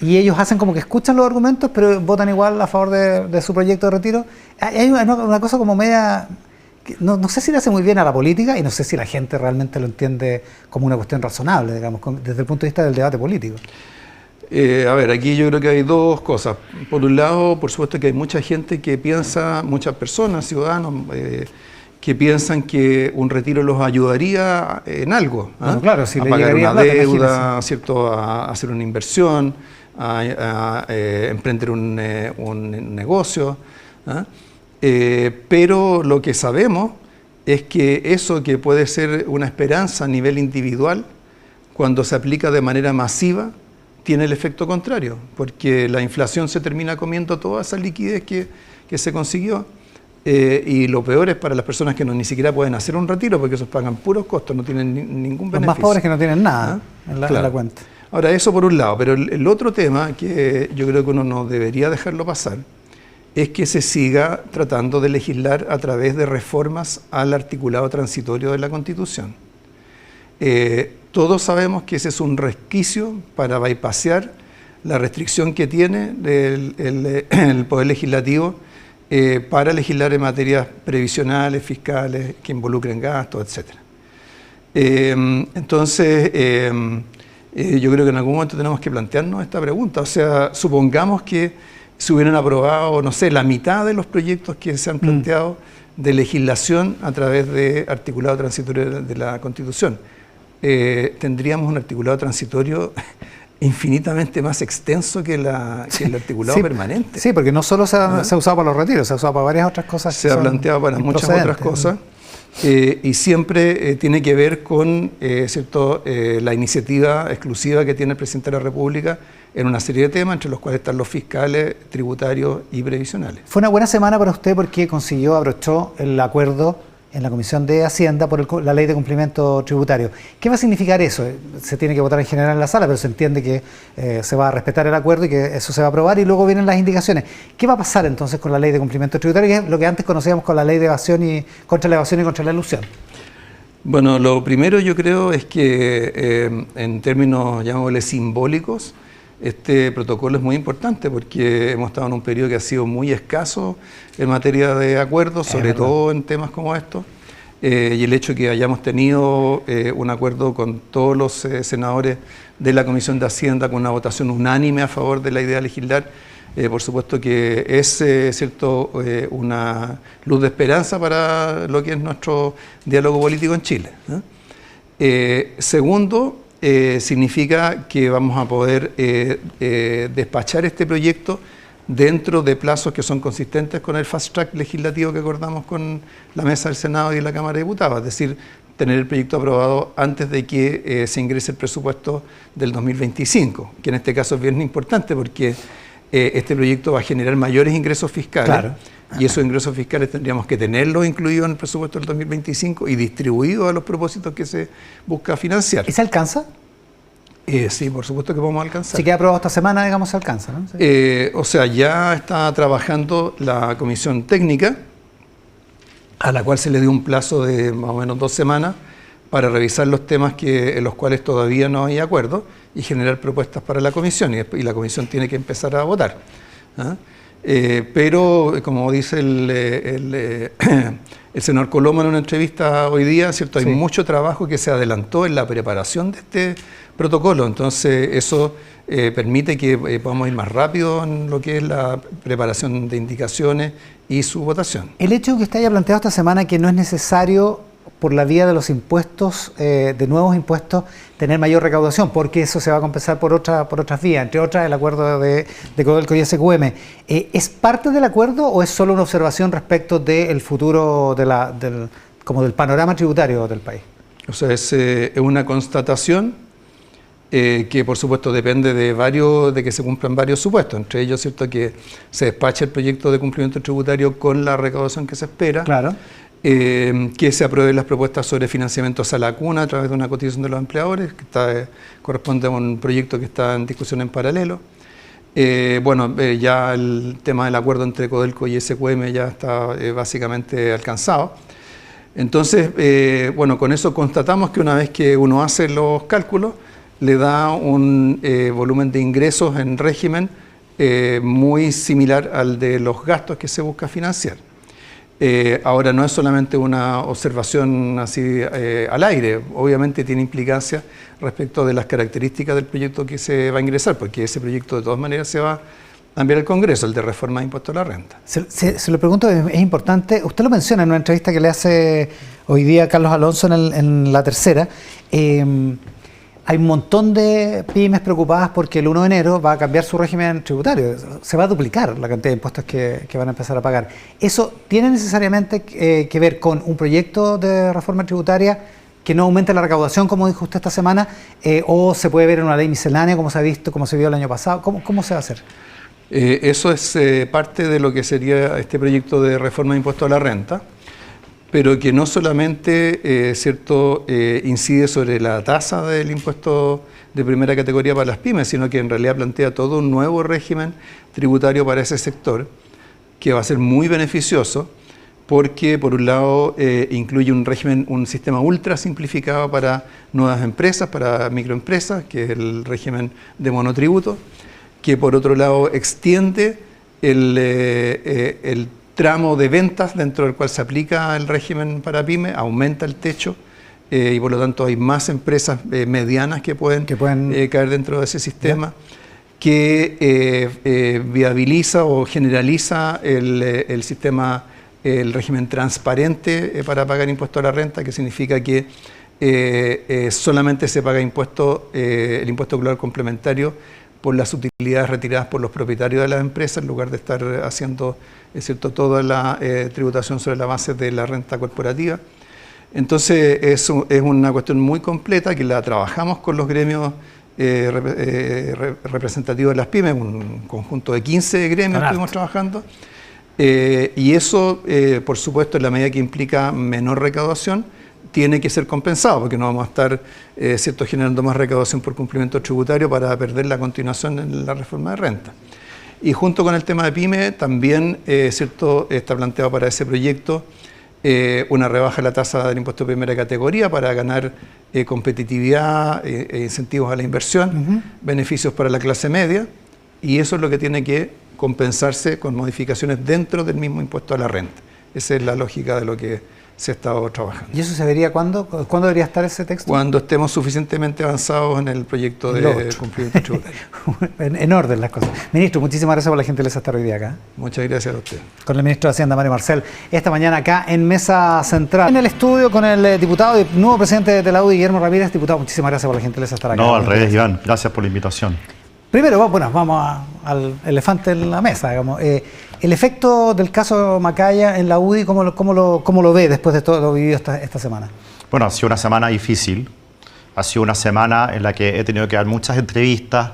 y ellos hacen como que escuchan los argumentos, pero votan igual a favor de su proyecto de retiro? Hay una cosa como media... No sé si le hace muy bien a la política y no sé si la gente realmente lo entiende como una cuestión razonable, digamos, desde el punto de vista del debate político. A ver, aquí yo creo que hay dos cosas. Por un lado, por supuesto que hay mucha gente que piensa, muchas personas, ciudadanos, que piensan que un retiro los ayudaría en algo. Bueno, claro, si a le pagar llegaría una plata, deuda, ¿cierto? A hacer una inversión, a emprender un negocio. Pero lo que sabemos es que eso que puede ser una esperanza a nivel individual, cuando se aplica de manera masiva, tiene el efecto contrario, porque la inflación se termina comiendo toda esa liquidez que se consiguió, y lo peor es para las personas que ni siquiera pueden hacer un retiro, porque esos pagan puros costos, no tienen ningún beneficio. Los más pobres que no tienen nada en la cuenta. Ahora, eso por un lado, pero el otro tema que yo creo que uno no debería dejarlo pasar, es que se siga tratando de legislar a través de reformas al articulado transitorio de la Constitución. Todos sabemos que ese es un resquicio para bypassear la restricción que tiene el Poder Legislativo para legislar en materias previsionales, fiscales, que involucren gastos, etc. Entonces, yo creo que en algún momento tenemos que plantearnos esta pregunta. O sea, supongamos que se hubieran aprobado, no sé, la mitad de los proyectos que se han planteado de legislación a través de articulado transitorio de la Constitución. Tendríamos un articulado transitorio infinitamente más extenso que el articulado permanente. Sí, porque no solo se ha usado para los retiros, se ha usado para varias otras cosas. Se ha planteado para muchas otras cosas. Y siempre tiene que ver con ¿cierto? La iniciativa exclusiva que tiene el presidente de la República en una serie de temas, entre los cuales están los fiscales, tributarios y previsionales. Fue una buena semana para usted porque abrochó el acuerdo en la Comisión de Hacienda por la Ley de Cumplimiento Tributario. ¿Qué va a significar eso? Se tiene que votar en general en la sala, pero se entiende que se va a respetar el acuerdo y que eso se va a aprobar, y luego vienen las indicaciones. ¿Qué va a pasar entonces con la Ley de Cumplimiento Tributario, que es lo que antes conocíamos con la Ley de evasión contra la evasión y contra la ilusión? Bueno, lo primero yo creo es que en términos, llamémosle, simbólicos, este protocolo es muy importante porque hemos estado en un periodo que ha sido muy escaso en materia de acuerdos, sobre todo en temas como estos, y el hecho de que hayamos tenido un acuerdo con todos los senadores de la Comisión de Hacienda con una votación unánime a favor de la idea de legislar, por supuesto que es cierto, una luz de esperanza para lo que es nuestro diálogo político en Chile. Segundo, significa que vamos a poder despachar este proyecto dentro de plazos que son consistentes con el fast track legislativo que acordamos con la Mesa del Senado y de la Cámara de Diputados, es decir, tener el proyecto aprobado antes de que se ingrese el presupuesto del 2025, que en este caso es bien importante porque este proyecto va a generar mayores ingresos fiscales. Claro. Y esos ingresos fiscales tendríamos que tenerlos incluidos en el presupuesto del 2025 y distribuidos a los propósitos que se busca financiar. ¿Y se alcanza? Sí, por supuesto que podemos alcanzar. Si queda aprobado esta semana, digamos, se alcanza, ¿no? Sí. O sea, ya está trabajando la comisión técnica, a la cual se le dio un plazo de más o menos 2 semanas para revisar los temas en los cuales todavía no hay acuerdo y generar propuestas para la comisión, y la comisión tiene que empezar a votar. Pero, como dice el senador Coloma en una entrevista hoy día, ¿cierto? Hay mucho trabajo que se adelantó en la preparación de este protocolo, entonces eso permite que podamos ir más rápido en lo que es la preparación de indicaciones y su votación. El hecho de que usted haya planteado esta semana que no es necesario por la vía de los impuestos, de nuevos impuestos, tener mayor recaudación, porque eso se va a compensar por otras vías, entre otras el acuerdo de Codelco y SQM. ¿Es parte del acuerdo o es solo una observación respecto del futuro del panorama tributario del país? O sea, es una constatación que por supuesto depende de que se cumplan varios supuestos, entre ellos, ¿cierto?, que se despache el proyecto de cumplimiento tributario con la recaudación que se espera. Claro. Que se aprueben las propuestas sobre financiamientos a la cuna a través de una cotización de los empleadores, que corresponde a un proyecto que está en discusión en paralelo. Ya el tema del acuerdo entre Codelco y SQM ya está básicamente alcanzado. Entonces, con eso constatamos que una vez que uno hace los cálculos, le da un volumen de ingresos en régimen muy similar al de los gastos que se busca financiar. Ahora no es solamente una observación así al aire, obviamente tiene implicancias respecto de las características del proyecto que se va a ingresar, porque ese proyecto de todas maneras se va a enviar al Congreso, el de reforma de impuesto a la renta. Se lo pregunto, es importante, usted lo menciona en una entrevista que le hace hoy día Carlos Alonso en La Tercera. Hay un montón de pymes preocupadas porque el 1 de enero va a cambiar su régimen tributario. Se va a duplicar la cantidad de impuestos que van a empezar a pagar. ¿Eso tiene necesariamente que ver con un proyecto de reforma tributaria que no aumente la recaudación, como dijo usted esta semana, o se puede ver en una ley miscelánea, como se ha visto, como se vio el año pasado? ¿Cómo se va a hacer? Eso es parte de lo que sería este proyecto de reforma de impuesto a la renta, pero que no solamente incide sobre la tasa del impuesto de primera categoría para las pymes, sino que en realidad plantea todo un nuevo régimen tributario para ese sector, que va a ser muy beneficioso, porque por un lado incluye un sistema ultra simplificado para nuevas empresas, para microempresas, que es el régimen de monotributo, que por otro lado extiende el tramo de ventas dentro del cual se aplica el régimen para pyme, aumenta el techo y por lo tanto hay más empresas medianas que pueden caer dentro de ese sistema, que viabiliza o generaliza el sistema, el régimen transparente para pagar impuesto a la renta, que significa que solamente se paga el impuesto global complementario por las utilidades retiradas por los propietarios de las empresas, en lugar de estar haciendo toda la tributación sobre la base de la renta corporativa. Entonces es una cuestión muy completa que la trabajamos con los gremios representativos de las pymes, un conjunto de 15 gremios que estuvimos trabajando, y eso, por supuesto, en la medida que implica menor recaudación, tiene que ser compensado, porque no vamos a estar generando más recaudación por cumplimiento tributario para perder la continuación en la reforma de renta. Y junto con el tema de PYME, también está planteado para ese proyecto una rebaja de la tasa del impuesto de primera categoría para ganar competitividad, incentivos a la inversión, beneficios para la clase media, y eso es lo que tiene que compensarse con modificaciones dentro del mismo impuesto a la renta. Esa es la lógica de lo que se ha estado trabajando. ¿Y eso se vería cuándo? ¿Cuándo debería estar ese texto? Cuando estemos suficientemente avanzados en el proyecto de cumplimiento tributario. En orden las cosas. Ministro, muchísimas gracias por la gentileza de estar hoy día acá. Muchas gracias a usted. Con el ministro de Hacienda, Mario Marcel, esta mañana acá en Mesa Central. En el estudio con el diputado y nuevo presidente de la UDI, Guillermo Ramírez. Diputado, muchísimas gracias por la gentileza de estar acá. No, al revés, Iván. Gracias por la invitación. Primero, vamos al elefante en la mesa, digamos. El efecto del caso Macaya en la UDI, ¿cómo lo ve después de todo lo vivido esta semana? Bueno, ha sido una semana difícil. Ha sido una semana en la que he tenido que dar muchas entrevistas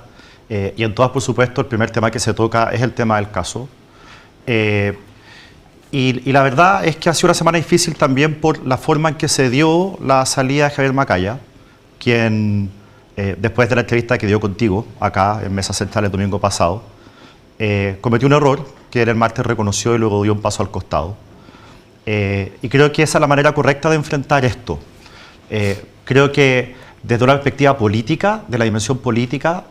y en todas, por supuesto, el primer tema que se toca es el tema del caso. Y la verdad es que ha sido una semana difícil también por la forma en que se dio la salida de Javier Macaya, quien, después de la entrevista que dio contigo acá en Mesa Central el domingo pasado, cometió un error que el martes reconoció y luego dio un paso al costado. Y creo que esa es la manera correcta de enfrentar esto. Creo que desde una perspectiva política, de la dimensión política,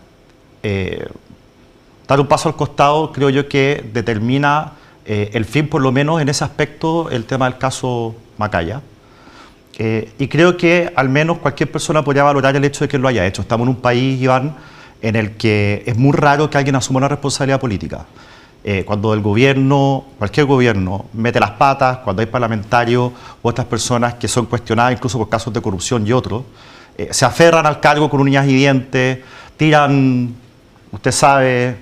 dar un paso al costado creo yo que determina el fin, por lo menos en ese aspecto, el tema del caso Macaya. Y creo que al menos cualquier persona podría valorar el hecho de que lo haya hecho. Estamos en un país, Iván, en el que es muy raro que alguien asuma una responsabilidad política. Cuando el gobierno, cualquier gobierno, mete las patas, cuando hay parlamentarios u otras personas que son cuestionadas incluso por casos de corrupción y otros, se aferran al cargo con uñas y dientes, tiran, usted sabe,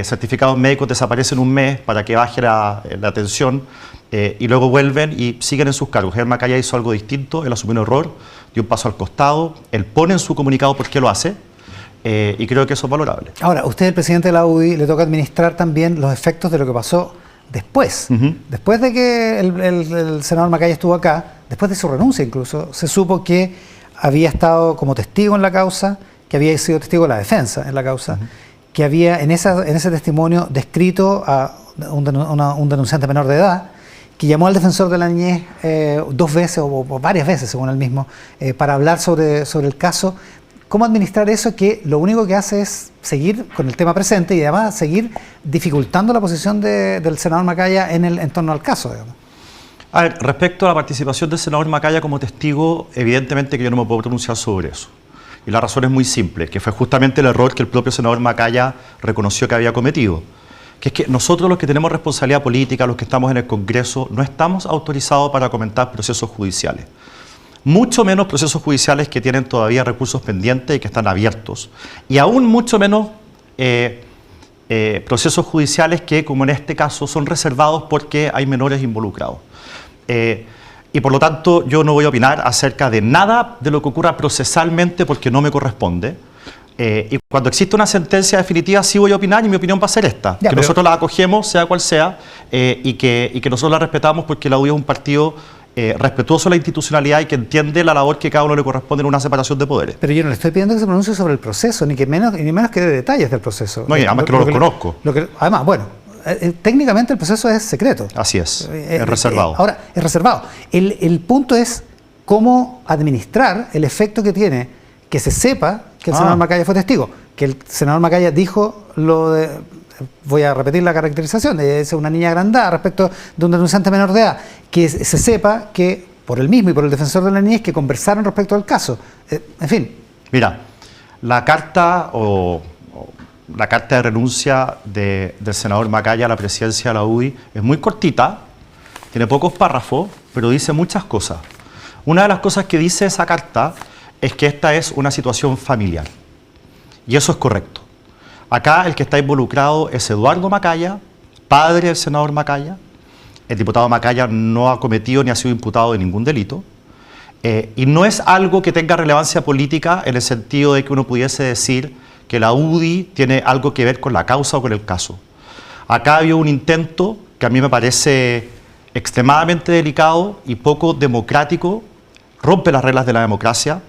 certificados médicos, desaparecen un mes para que baje la tensión y luego vuelven y siguen en sus cargos. Javier Macaya hizo algo distinto, él asumió un error, dio un paso al costado, él pone en su comunicado por qué lo hace. Y creo que eso es valorable. Ahora, usted, el presidente de la UDI, le toca administrar también los efectos de lo que pasó después. Después de que el senador Macaya estuvo acá, después de su renuncia incluso, se supo que había estado como testigo en la causa, que había sido testigo de la defensa en la causa, que había en ese testimonio descrito a un denunciante menor de edad, que llamó al defensor de la niñez 2 veces o varias veces, según él mismo, para hablar sobre el caso. ¿Cómo administrar eso que lo único que hace es seguir con el tema presente y además seguir dificultando la posición del senador Macaya en torno al caso, digamos? A ver, respecto a la participación del senador Macaya como testigo, evidentemente que yo no me puedo pronunciar sobre eso. Y la razón es muy simple, que fue justamente el error que el propio senador Macaya reconoció que había cometido. Que es que nosotros, los que tenemos responsabilidad política, los que estamos en el Congreso, no estamos autorizados para comentar procesos judiciales. Mucho menos procesos judiciales que tienen todavía recursos pendientes y que están abiertos. Y aún mucho menos procesos judiciales que, como en este caso, son reservados porque hay menores involucrados. Y por lo tanto, yo no voy a opinar acerca de nada de lo que ocurra procesalmente porque no me corresponde. Y cuando existe una sentencia definitiva sí voy a opinar y mi opinión va a ser esta. Que nosotros la acogemos, sea cual sea, y que nosotros la respetamos porque la UDI es un partido respetuoso de la institucionalidad y que entiende la labor que cada uno le corresponde en una separación de poderes. Pero yo no le estoy pidiendo que se pronuncie sobre el proceso, ni menos que dé detalles del proceso. No, y además que no lo conozco. Además, bueno, técnicamente el proceso es secreto. Así es reservado. Ahora, es reservado. El punto es cómo administrar el efecto que tiene que se sepa que el senador Macaya fue testigo, que el senador Macaya dijo lo de... Voy a repetir la caracterización, es una niña agrandada respecto de un denunciante menor de edad, que se sepa que por él mismo y por el defensor de la niñez que conversaron respecto al caso. En fin. Mira, la carta la carta de renuncia del senador Macaya a la presidencia de la UDI es muy cortita, tiene pocos párrafos, pero dice muchas cosas. Una de las cosas que dice esa carta es que esta es una situación familiar. Y eso es correcto. Acá el que está involucrado es Eduardo Macaya, padre del senador Macaya. El diputado Macaya no ha cometido ni ha sido imputado de ningún delito. Y no es algo que tenga relevancia política en el sentido de que uno pudiese decir que la UDI tiene algo que ver con la causa o con el caso. Acá había un intento que a mí me parece extremadamente delicado y poco democrático, rompe las reglas de la democracia,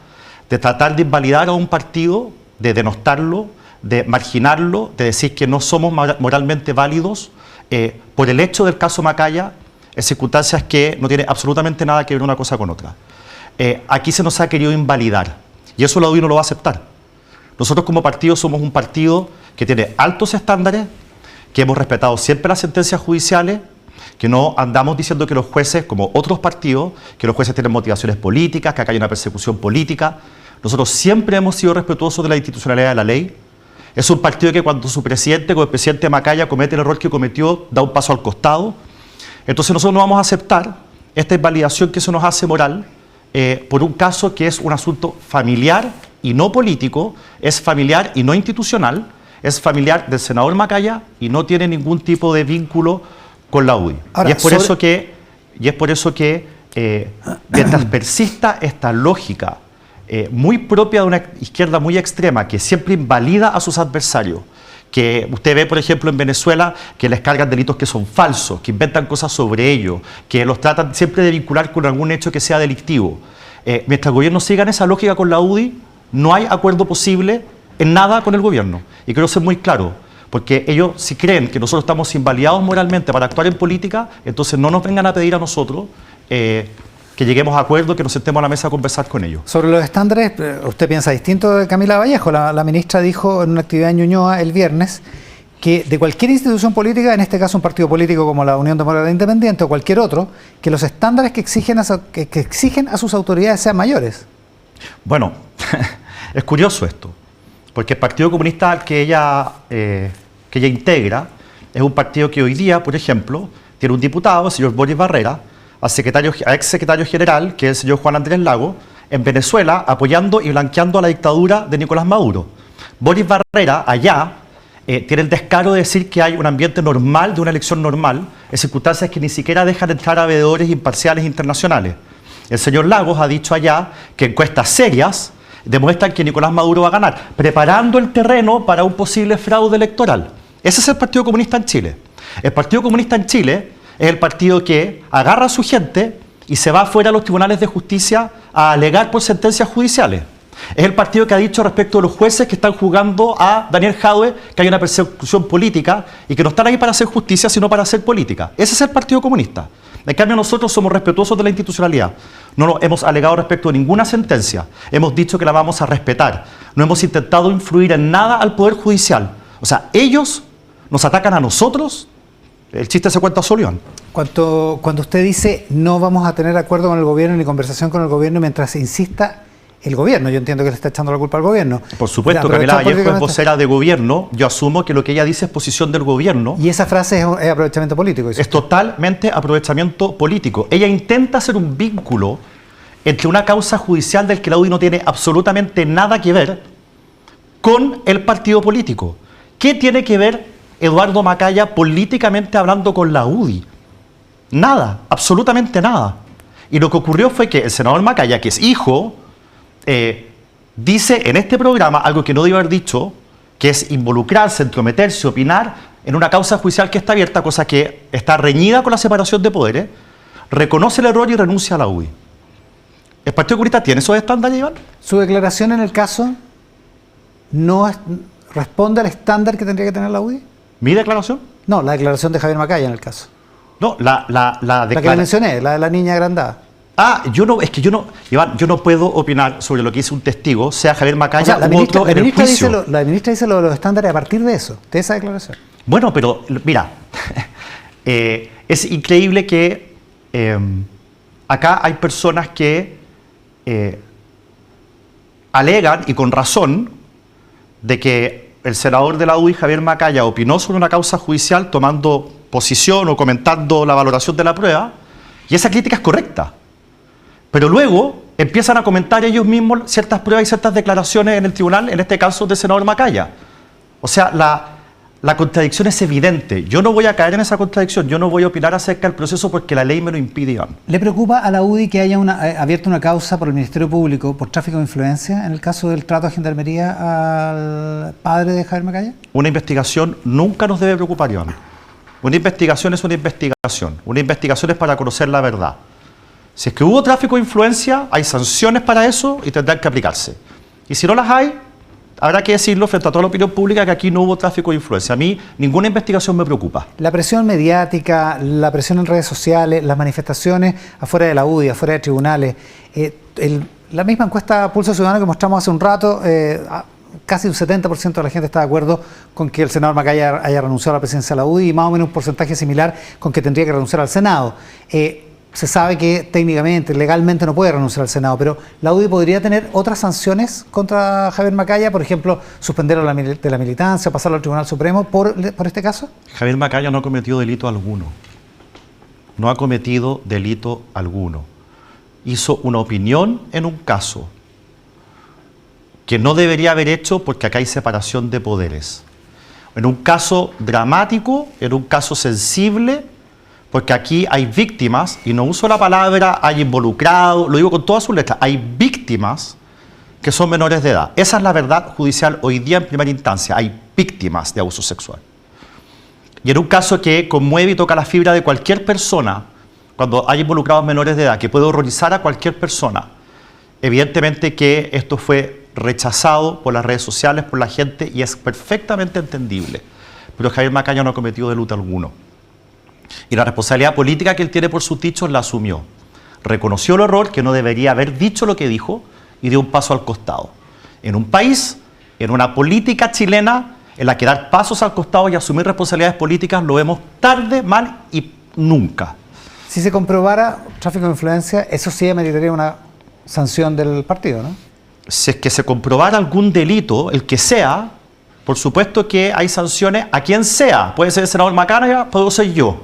de tratar de invalidar a un partido, de denostarlo, de marginarlo, de decir que no somos moralmente válidos por el hecho del caso Macaya, en circunstancias que no tiene absolutamente nada que ver una cosa con otra. Aquí se nos ha querido invalidar y eso la UDI no lo va a aceptar. Nosotros como partido somos un partido que tiene altos estándares, que hemos respetado siempre las sentencias judiciales, que no andamos diciendo que los jueces, como otros partidos, que los jueces tienen motivaciones políticas, que acá hay una persecución política. Nosotros siempre hemos sido respetuosos de la institucionalidad de la ley. Es un partido que cuando su presidente, como el presidente Macaya, comete el error que cometió, da un paso al costado. Entonces nosotros no vamos a aceptar esta invalidación que se nos hace moral por un caso que es un asunto familiar y no político, es familiar y no institucional, es familiar del senador Macaya y no tiene ningún tipo de vínculo con la UDI. Ahora, y es por eso que mientras persista esta lógica muy propia de una izquierda muy extrema que siempre invalida a sus adversarios, que usted ve, por ejemplo, en Venezuela, que les cargan delitos que son falsos, que inventan cosas sobre ellos, que los tratan siempre de vincular con algún hecho que sea delictivo. Mientras el gobierno siga en esa lógica con la UDI, no hay acuerdo posible en nada con el gobierno. Y quiero ser muy claro, porque ellos, si creen que nosotros estamos invalidados moralmente para actuar en política, entonces no nos vengan a pedir a nosotros que lleguemos a acuerdo, que nos sentemos a la mesa a conversar con ellos. Sobre los estándares, usted piensa distinto de Camila Vallejo. La ministra dijo en una actividad en Ñuñoa el viernes que de cualquier institución política, en este caso un partido político como la Unión Demócrata Independiente o cualquier otro, que los estándares que exigen a sus autoridades sean mayores. Bueno, es curioso esto, porque el Partido Comunista que ella integra es un partido que hoy día, por ejemplo, tiene un diputado, el señor Boris Barrera, a ex secretario general, que es el señor Juan Andrés Lago, en Venezuela, apoyando y blanqueando a la dictadura de Nicolás Maduro. Boris Barrera, allá, tiene el descaro de decir que hay un ambiente normal, de una elección normal, en circunstancias que ni siquiera dejan entrar a veedores imparciales internacionales. El señor Lagos ha dicho allá que encuestas serias demuestran que Nicolás Maduro va a ganar, preparando el terreno para un posible fraude electoral. Ese es el Partido Comunista en Chile. El Partido Comunista en Chile es el partido que agarra a su gente y se va afuera a los tribunales de justicia a alegar por sentencias judiciales. Es el partido que ha dicho respecto de los jueces que están juzgando a Daniel Jadwe que hay una persecución política y que no están ahí para hacer justicia, sino para hacer política. Ese es el Partido Comunista. En cambio, nosotros somos respetuosos de la institucionalidad. No nos hemos alegado respecto de ninguna sentencia. Hemos dicho que la vamos a respetar. No hemos intentado influir en nada al Poder Judicial. O sea, ellos nos atacan a nosotros. El chiste se cuenta solo, Iván. Cuando usted dice no vamos a tener acuerdo con el gobierno ni conversación con el gobierno mientras insista el gobierno, yo entiendo que le está echando la culpa al gobierno. Por supuesto, Camila Vallejo es vocera de gobierno, yo asumo que lo que ella dice es posición del gobierno. Y esa frase es aprovechamiento político. Es totalmente aprovechamiento político. Ella intenta hacer un vínculo entre una causa judicial del que la UDI no tiene absolutamente nada que ver con el partido político. ¿Qué tiene que ver Eduardo Macaya políticamente hablando con la UDI? Nada, absolutamente nada. Y lo que ocurrió fue que el senador Macaya, que es hijo, dice en este programa algo que no debe haber dicho, que es involucrarse, entrometerse, opinar en una causa judicial que está abierta, cosa que está reñida con la separación de poderes, reconoce el error y renuncia a la UDI. ¿El Partido Comunista tiene esos estándares, Iván? Su declaración en el caso no responde al estándar que tendría que tener la UDI. ¿Mi declaración? No, la declaración de Javier Macaya en el caso. No, la que le mencioné, la de la niña agrandada. Iván, yo no puedo opinar sobre lo que dice un testigo, sea Javier Macaya u otro en el juicio. La ministra dice lo de los estándares a partir de eso, de esa declaración. Bueno, pero mira, es increíble que acá hay personas que alegan, y con razón, de que el senador de la UDI, Javier Macaya, opinó sobre una causa judicial tomando posición o comentando la valoración de la prueba, y esa crítica es correcta. Pero luego empiezan a comentar ellos mismos ciertas pruebas y ciertas declaraciones en el tribunal, en este caso del senador Macaya. O sea, la contradicción es evidente. Yo no voy a caer en esa contradicción, yo no voy a opinar acerca del proceso porque la ley me lo impide, Iván. ¿Le preocupa a la UDI que haya abierto una causa por el Ministerio Público por tráfico de influencia en el caso del trato a gendarmería al padre de Javier Macaya? Una investigación nunca nos debe preocupar, Iván. Una investigación es una investigación. Una investigación es para conocer la verdad. Si es que hubo tráfico de influencia, hay sanciones para eso y tendrán que aplicarse. Y si no las hay, habrá que decirlo frente a toda la opinión pública que aquí no hubo tráfico de influencia. A mí ninguna investigación me preocupa. La presión mediática, la presión en redes sociales, las manifestaciones afuera de la UDI, afuera de tribunales, la misma encuesta Pulso Ciudadano que mostramos hace un rato, casi un 70% de la gente está de acuerdo con que el senador Macaya haya renunciado a la presidencia de la UDI y más o menos un porcentaje similar con que tendría que renunciar al Senado. Se sabe que técnicamente, legalmente no puede renunciar al Senado, pero la UDI podría tener otras sanciones contra Javier Macaya, por ejemplo, suspenderlo de la militancia, pasarlo al Tribunal Supremo por este caso. Javier Macaya no ha cometido delito alguno. No ha cometido delito alguno. Hizo una opinión en un caso que no debería haber hecho porque acá hay separación de poderes. En un caso dramático, en un caso sensible, porque aquí hay víctimas, y no uso la palabra hay involucrado, lo digo con todas sus letras, hay víctimas que son menores de edad. Esa es la verdad judicial hoy día en primera instancia, hay víctimas de abuso sexual. Y en un caso que conmueve y toca la fibra de cualquier persona, cuando hay involucrados menores de edad, que puede horrorizar a cualquier persona, evidentemente que esto fue rechazado por las redes sociales, por la gente, y es perfectamente entendible. Pero Javier Macaya no ha cometido delito alguno. Y la responsabilidad política que él tiene por sus dichos la asumió. Reconoció el error, que no debería haber dicho lo que dijo, y dio un paso al costado. En un país, en una política chilena, en la que dar pasos al costado y asumir responsabilidades políticas lo vemos tarde, mal y nunca. Si se comprobara tráfico de influencia, eso sí ameritaría una sanción del partido, ¿no? Si es que se comprobara algún delito, el que sea, Por supuesto que hay sanciones a quien sea. Puede ser el senador Macaya, puedo ser yo.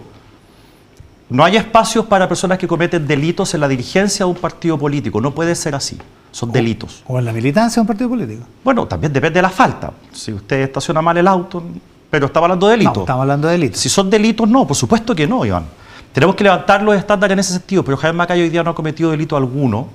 No hay espacios para personas que cometen delitos en la dirigencia de un partido político. No puede ser así. Son delitos. ¿O en la militancia de un partido político? Bueno, también depende de la falta. Si usted estaciona mal el auto, pero estaba hablando de delitos. No, estamos hablando de delitos. Si son delitos, no, por supuesto que no, Iván. Tenemos que levantar los estándares en ese sentido, pero Javier Macaya hoy día no ha cometido delito alguno.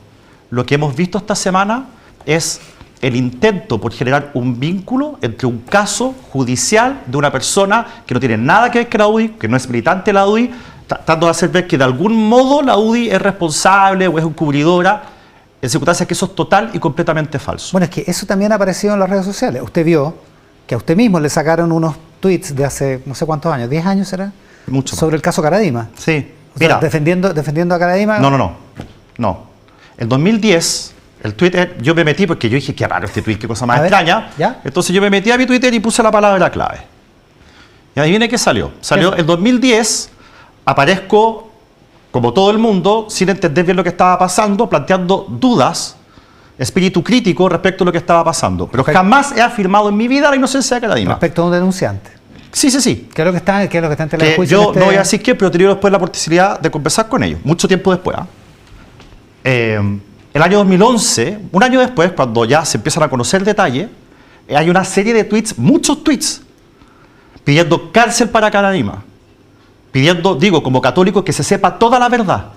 Lo que hemos visto esta semana es el intento por generar un vínculo entre un caso judicial de una persona que no tiene nada que ver con la UDI, que no es militante de la UDI, tratando de hacer ver que de algún modo la UDI es responsable o es encubridora, en circunstancias que eso es total y completamente falso. Bueno, es que eso también ha aparecido en las redes sociales. Usted vio que a usted mismo le sacaron unos tweets de hace no sé cuántos años, 10 años será, Mucho sobre más. el caso Caradima. Sí, O sea, mira. defendiendo a Caradima. No. En 2010, el Twitter, yo me metí porque yo dije, qué raro este tweet, qué cosa más A ver, extraña. ¿ya? Entonces yo me metí a mi Twitter y puse la palabra clave. Y adivine qué salió. Salió en 2010, aparezco, como todo el mundo, sin entender bien lo que estaba pasando, planteando dudas, espíritu crítico respecto a lo que estaba pasando. Pero jamás he afirmado en mi vida la inocencia de Caradima. Respecto a un denunciante. Sí. ¿Qué es lo que está en tela de Que juicio? yo no voy a decir qué, pero he tenido después la posibilidad de conversar con ellos, mucho tiempo después. El año 2011, un año después, cuando ya se empiezan a conocer detalles, hay una serie de tweets, muchos tweets, pidiendo cárcel para Caradima, pidiendo, digo, como católico, que se sepa toda la verdad,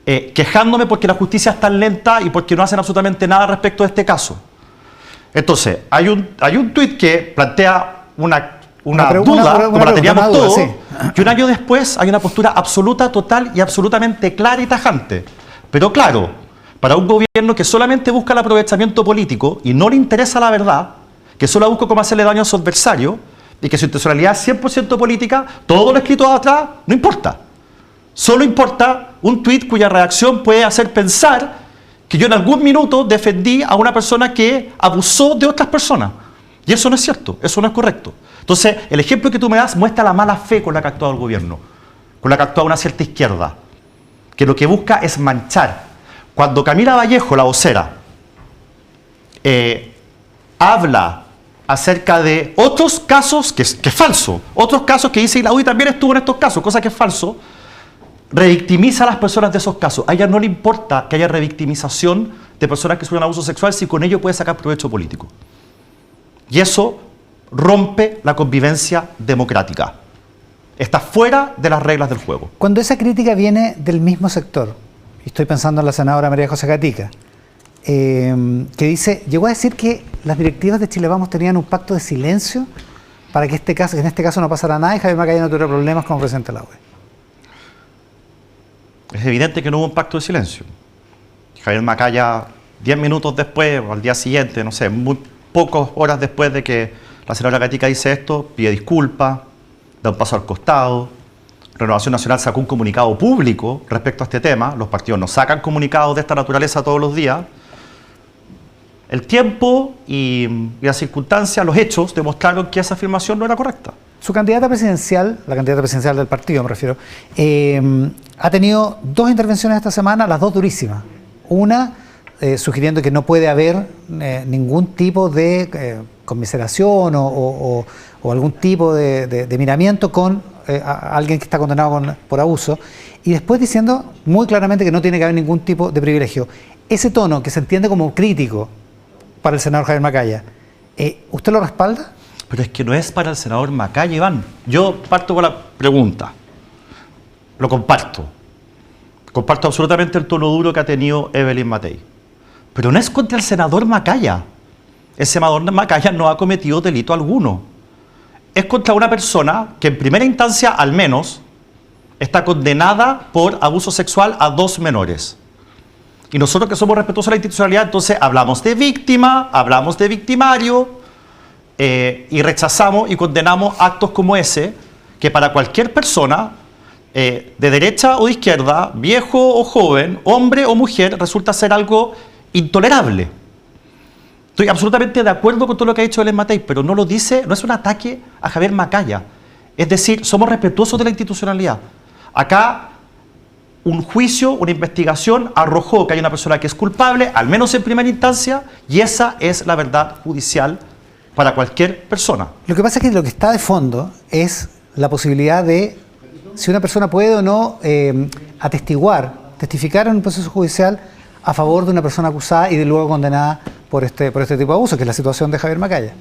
quejándome porque la justicia es tan lenta y porque no hacen absolutamente nada respecto a este caso. Entonces, hay un tweet que plantea una duda, como la teníamos todos, sí. Y un año después hay una postura absoluta, total y absolutamente clara y tajante. Pero claro, para un gobierno que solamente busca el aprovechamiento político y no le interesa la verdad, que solo busca cómo hacerle daño a su adversario y que su intencionalidad es 100% política, todo lo escrito atrás no importa. Solo importa un tuit cuya reacción puede hacer pensar que yo en algún minuto defendí a una persona que abusó de otras personas. Y eso no es cierto, eso no es correcto. Entonces, el ejemplo que tú me das muestra la mala fe con la que ha actuado el gobierno, con la que ha actuado una cierta izquierda, que lo que busca es manchar. Cuando Camila Vallejo, la vocera, habla acerca de otros casos, que es falso, otros casos que dice, y la UDI también estuvo en estos casos, cosa que es falso, revictimiza a las personas de esos casos. A ella no le importa que haya revictimización de personas que sufren abuso sexual si con ello puede sacar provecho político. Y eso rompe la convivencia democrática. Está fuera de las reglas del juego. Cuando esa crítica viene del mismo sector, y estoy pensando en la senadora María José Gatica, que dice, llegó a decir que las directivas de Chile Vamos tenían un pacto de silencio para que en este caso no pasara nada y Javier Macaya no tuviera problemas como presidente de la UE. Es evidente que no hubo un pacto de silencio. Javier Macaya, 10 minutos después, o al día siguiente, no sé, muy pocas horas después de que la senadora Gatica dice esto, pide disculpas, da un paso al costado. Renovación Nacional sacó un comunicado público respecto a este tema. Los partidos no sacan comunicados de esta naturaleza todos los días. El tiempo y las circunstancias, los hechos, demostraron que esa afirmación no era correcta. Su candidata presidencial, la candidata presidencial del partido me refiero, ha tenido 2 intervenciones esta semana, las 2 durísimas. Una, sugiriendo que no puede haber ningún tipo de conmiseración o algún tipo de miramiento con a alguien que está condenado por abuso, y después diciendo muy claramente que no tiene que haber ningún tipo de privilegio. Ese tono que se entiende como crítico para el senador Javier Macaya, ¿usted lo respalda? Pero es que no es para el senador Macaya, Iván. Yo parto con la pregunta. Lo comparto. Comparto absolutamente el tono duro que ha tenido Evelyn Matei. Pero no es contra el senador Macaya. El senador Macaya no ha cometido delito alguno. Es contra una persona que en primera instancia, al menos, está condenada por abuso sexual a 2 menores. Y nosotros que somos respetuosos de la institucionalidad, entonces hablamos de víctima, hablamos de victimario, y rechazamos y condenamos actos como ese, que para cualquier persona, de derecha o de izquierda, viejo o joven, hombre o mujer, resulta ser algo intolerable. Estoy absolutamente de acuerdo con todo lo que ha dicho Evelyn Matei, pero no lo dice, no es un ataque a Javier Macaya. Es decir, somos respetuosos de la institucionalidad. Acá, un juicio, una investigación arrojó que hay una persona que es culpable, al menos en primera instancia, y esa es la verdad judicial para cualquier persona. Lo que pasa es que lo que está de fondo es la posibilidad de si una persona puede o no testificar en un proceso judicial a favor de una persona acusada y de luego condenada por este tipo de abuso, que es la situación de Javier Macaya.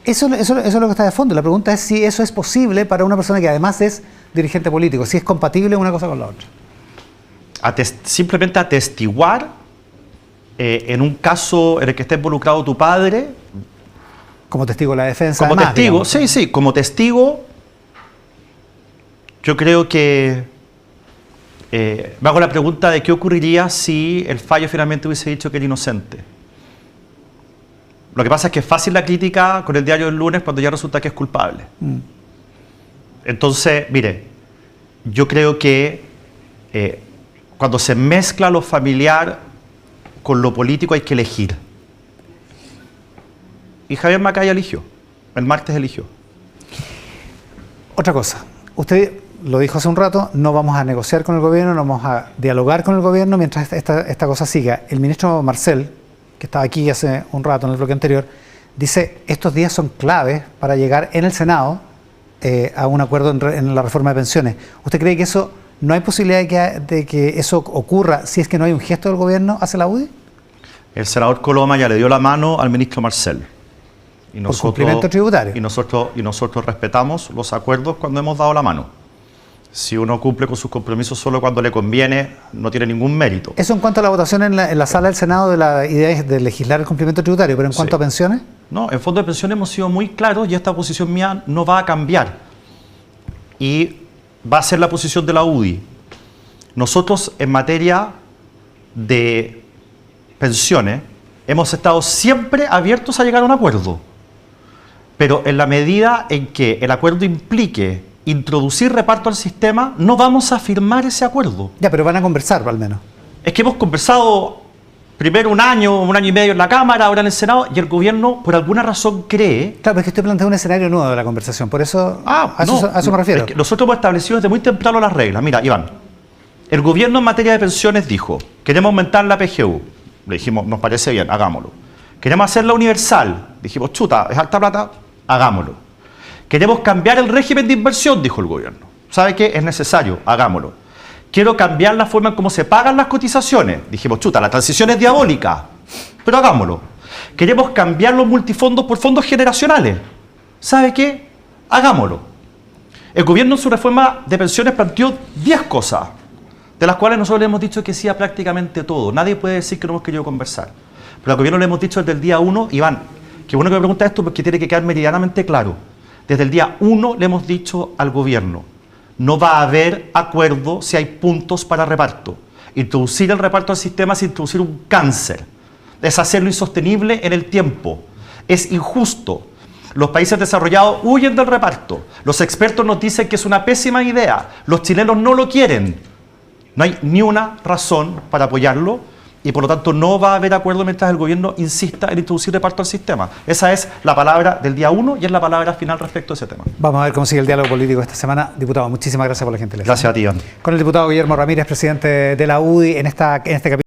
Eso es lo que está de fondo. La pregunta es si eso es posible para una persona que además es dirigente político, si es compatible una cosa con la otra. Simplemente atestiguar en un caso en el que esté involucrado tu padre. Como testigo de la defensa. Como además, testigo, digamos. sí, como testigo, yo creo que me hago la pregunta de qué ocurriría si el fallo finalmente hubiese dicho que era inocente. Lo que pasa es que es fácil la crítica con el diario del lunes cuando ya resulta que es culpable. Entonces, mire, yo creo que cuando se mezcla lo familiar con lo político hay que elegir. Y Javier Macaya eligió, el martes eligió. Otra cosa, usted lo dijo hace un rato, no vamos a negociar con el gobierno, no vamos a dialogar con el gobierno mientras esta cosa siga. El ministro Marcel, que estaba aquí hace un rato en el bloque anterior, dice estos días son claves para llegar en el Senado a un acuerdo en la reforma de pensiones. ¿Usted cree que eso no hay posibilidad de que eso ocurra si es que no hay un gesto del gobierno hacia la UDI? El senador Coloma ya le dio la mano al ministro Marcel. Y por cumplimiento tributario. Y nosotros respetamos los acuerdos cuando hemos dado la mano. Si uno cumple con sus compromisos solo cuando le conviene, no tiene ningún mérito. Eso en cuanto a la votación en la sala del Senado de la idea de legislar el cumplimiento tributario, pero en cuanto a pensiones. No, en fondo de pensiones hemos sido muy claros y esta posición mía no va a cambiar. Y va a ser la posición de la UDI. Nosotros en materia de pensiones hemos estado siempre abiertos a llegar a un acuerdo. Pero en la medida en que el acuerdo implique introducir reparto al sistema, no vamos a firmar ese acuerdo. Ya, pero van a conversar al menos. Es que hemos conversado primero un año y medio en la Cámara, ahora en el Senado, y el gobierno por alguna razón cree... Claro, pero es que estoy planteando un escenario nuevo de la conversación, por eso a eso me refiero. Es que nosotros hemos establecido desde muy temprano las reglas. Mira, Iván, el gobierno en materia de pensiones dijo, queremos aumentar la PGU. Le dijimos, nos parece bien, hagámoslo. Queremos hacerla universal. Dijimos, chuta, es alta plata, hagámoslo. Queremos cambiar el régimen de inversión, dijo el gobierno. ¿Sabe qué? Es necesario, hagámoslo. Quiero cambiar la forma en cómo se pagan las cotizaciones. Dijimos, chuta, la transición es diabólica, pero hagámoslo. Queremos cambiar los multifondos por fondos generacionales. ¿Sabe qué? Hagámoslo. El gobierno en su reforma de pensiones planteó 10 cosas, de las cuales nosotros le hemos dicho que sí a prácticamente todo. Nadie puede decir que no hemos querido conversar. Pero al gobierno le hemos dicho desde el día 1, Iván, qué bueno que me pregunta esto porque tiene que quedar meridianamente claro. Desde el día 1 le hemos dicho al gobierno, no va a haber acuerdo si hay puntos para reparto. Introducir el reparto al sistema es introducir un cáncer, es hacerlo insostenible en el tiempo, es injusto. Los países desarrollados huyen del reparto, los expertos nos dicen que es una pésima idea, los chilenos no lo quieren. No hay ni una razón para apoyarlo. Y por lo tanto no va a haber acuerdo mientras el gobierno insista en introducir reparto al sistema. Esa es la palabra del día 1 y es la palabra final respecto a ese tema. Vamos a ver cómo sigue el diálogo político esta semana. Diputado, muchísimas gracias por la gentileza. Gracias a ti, Iván. Con el diputado Guillermo Ramírez, presidente de la UDI, en este capítulo.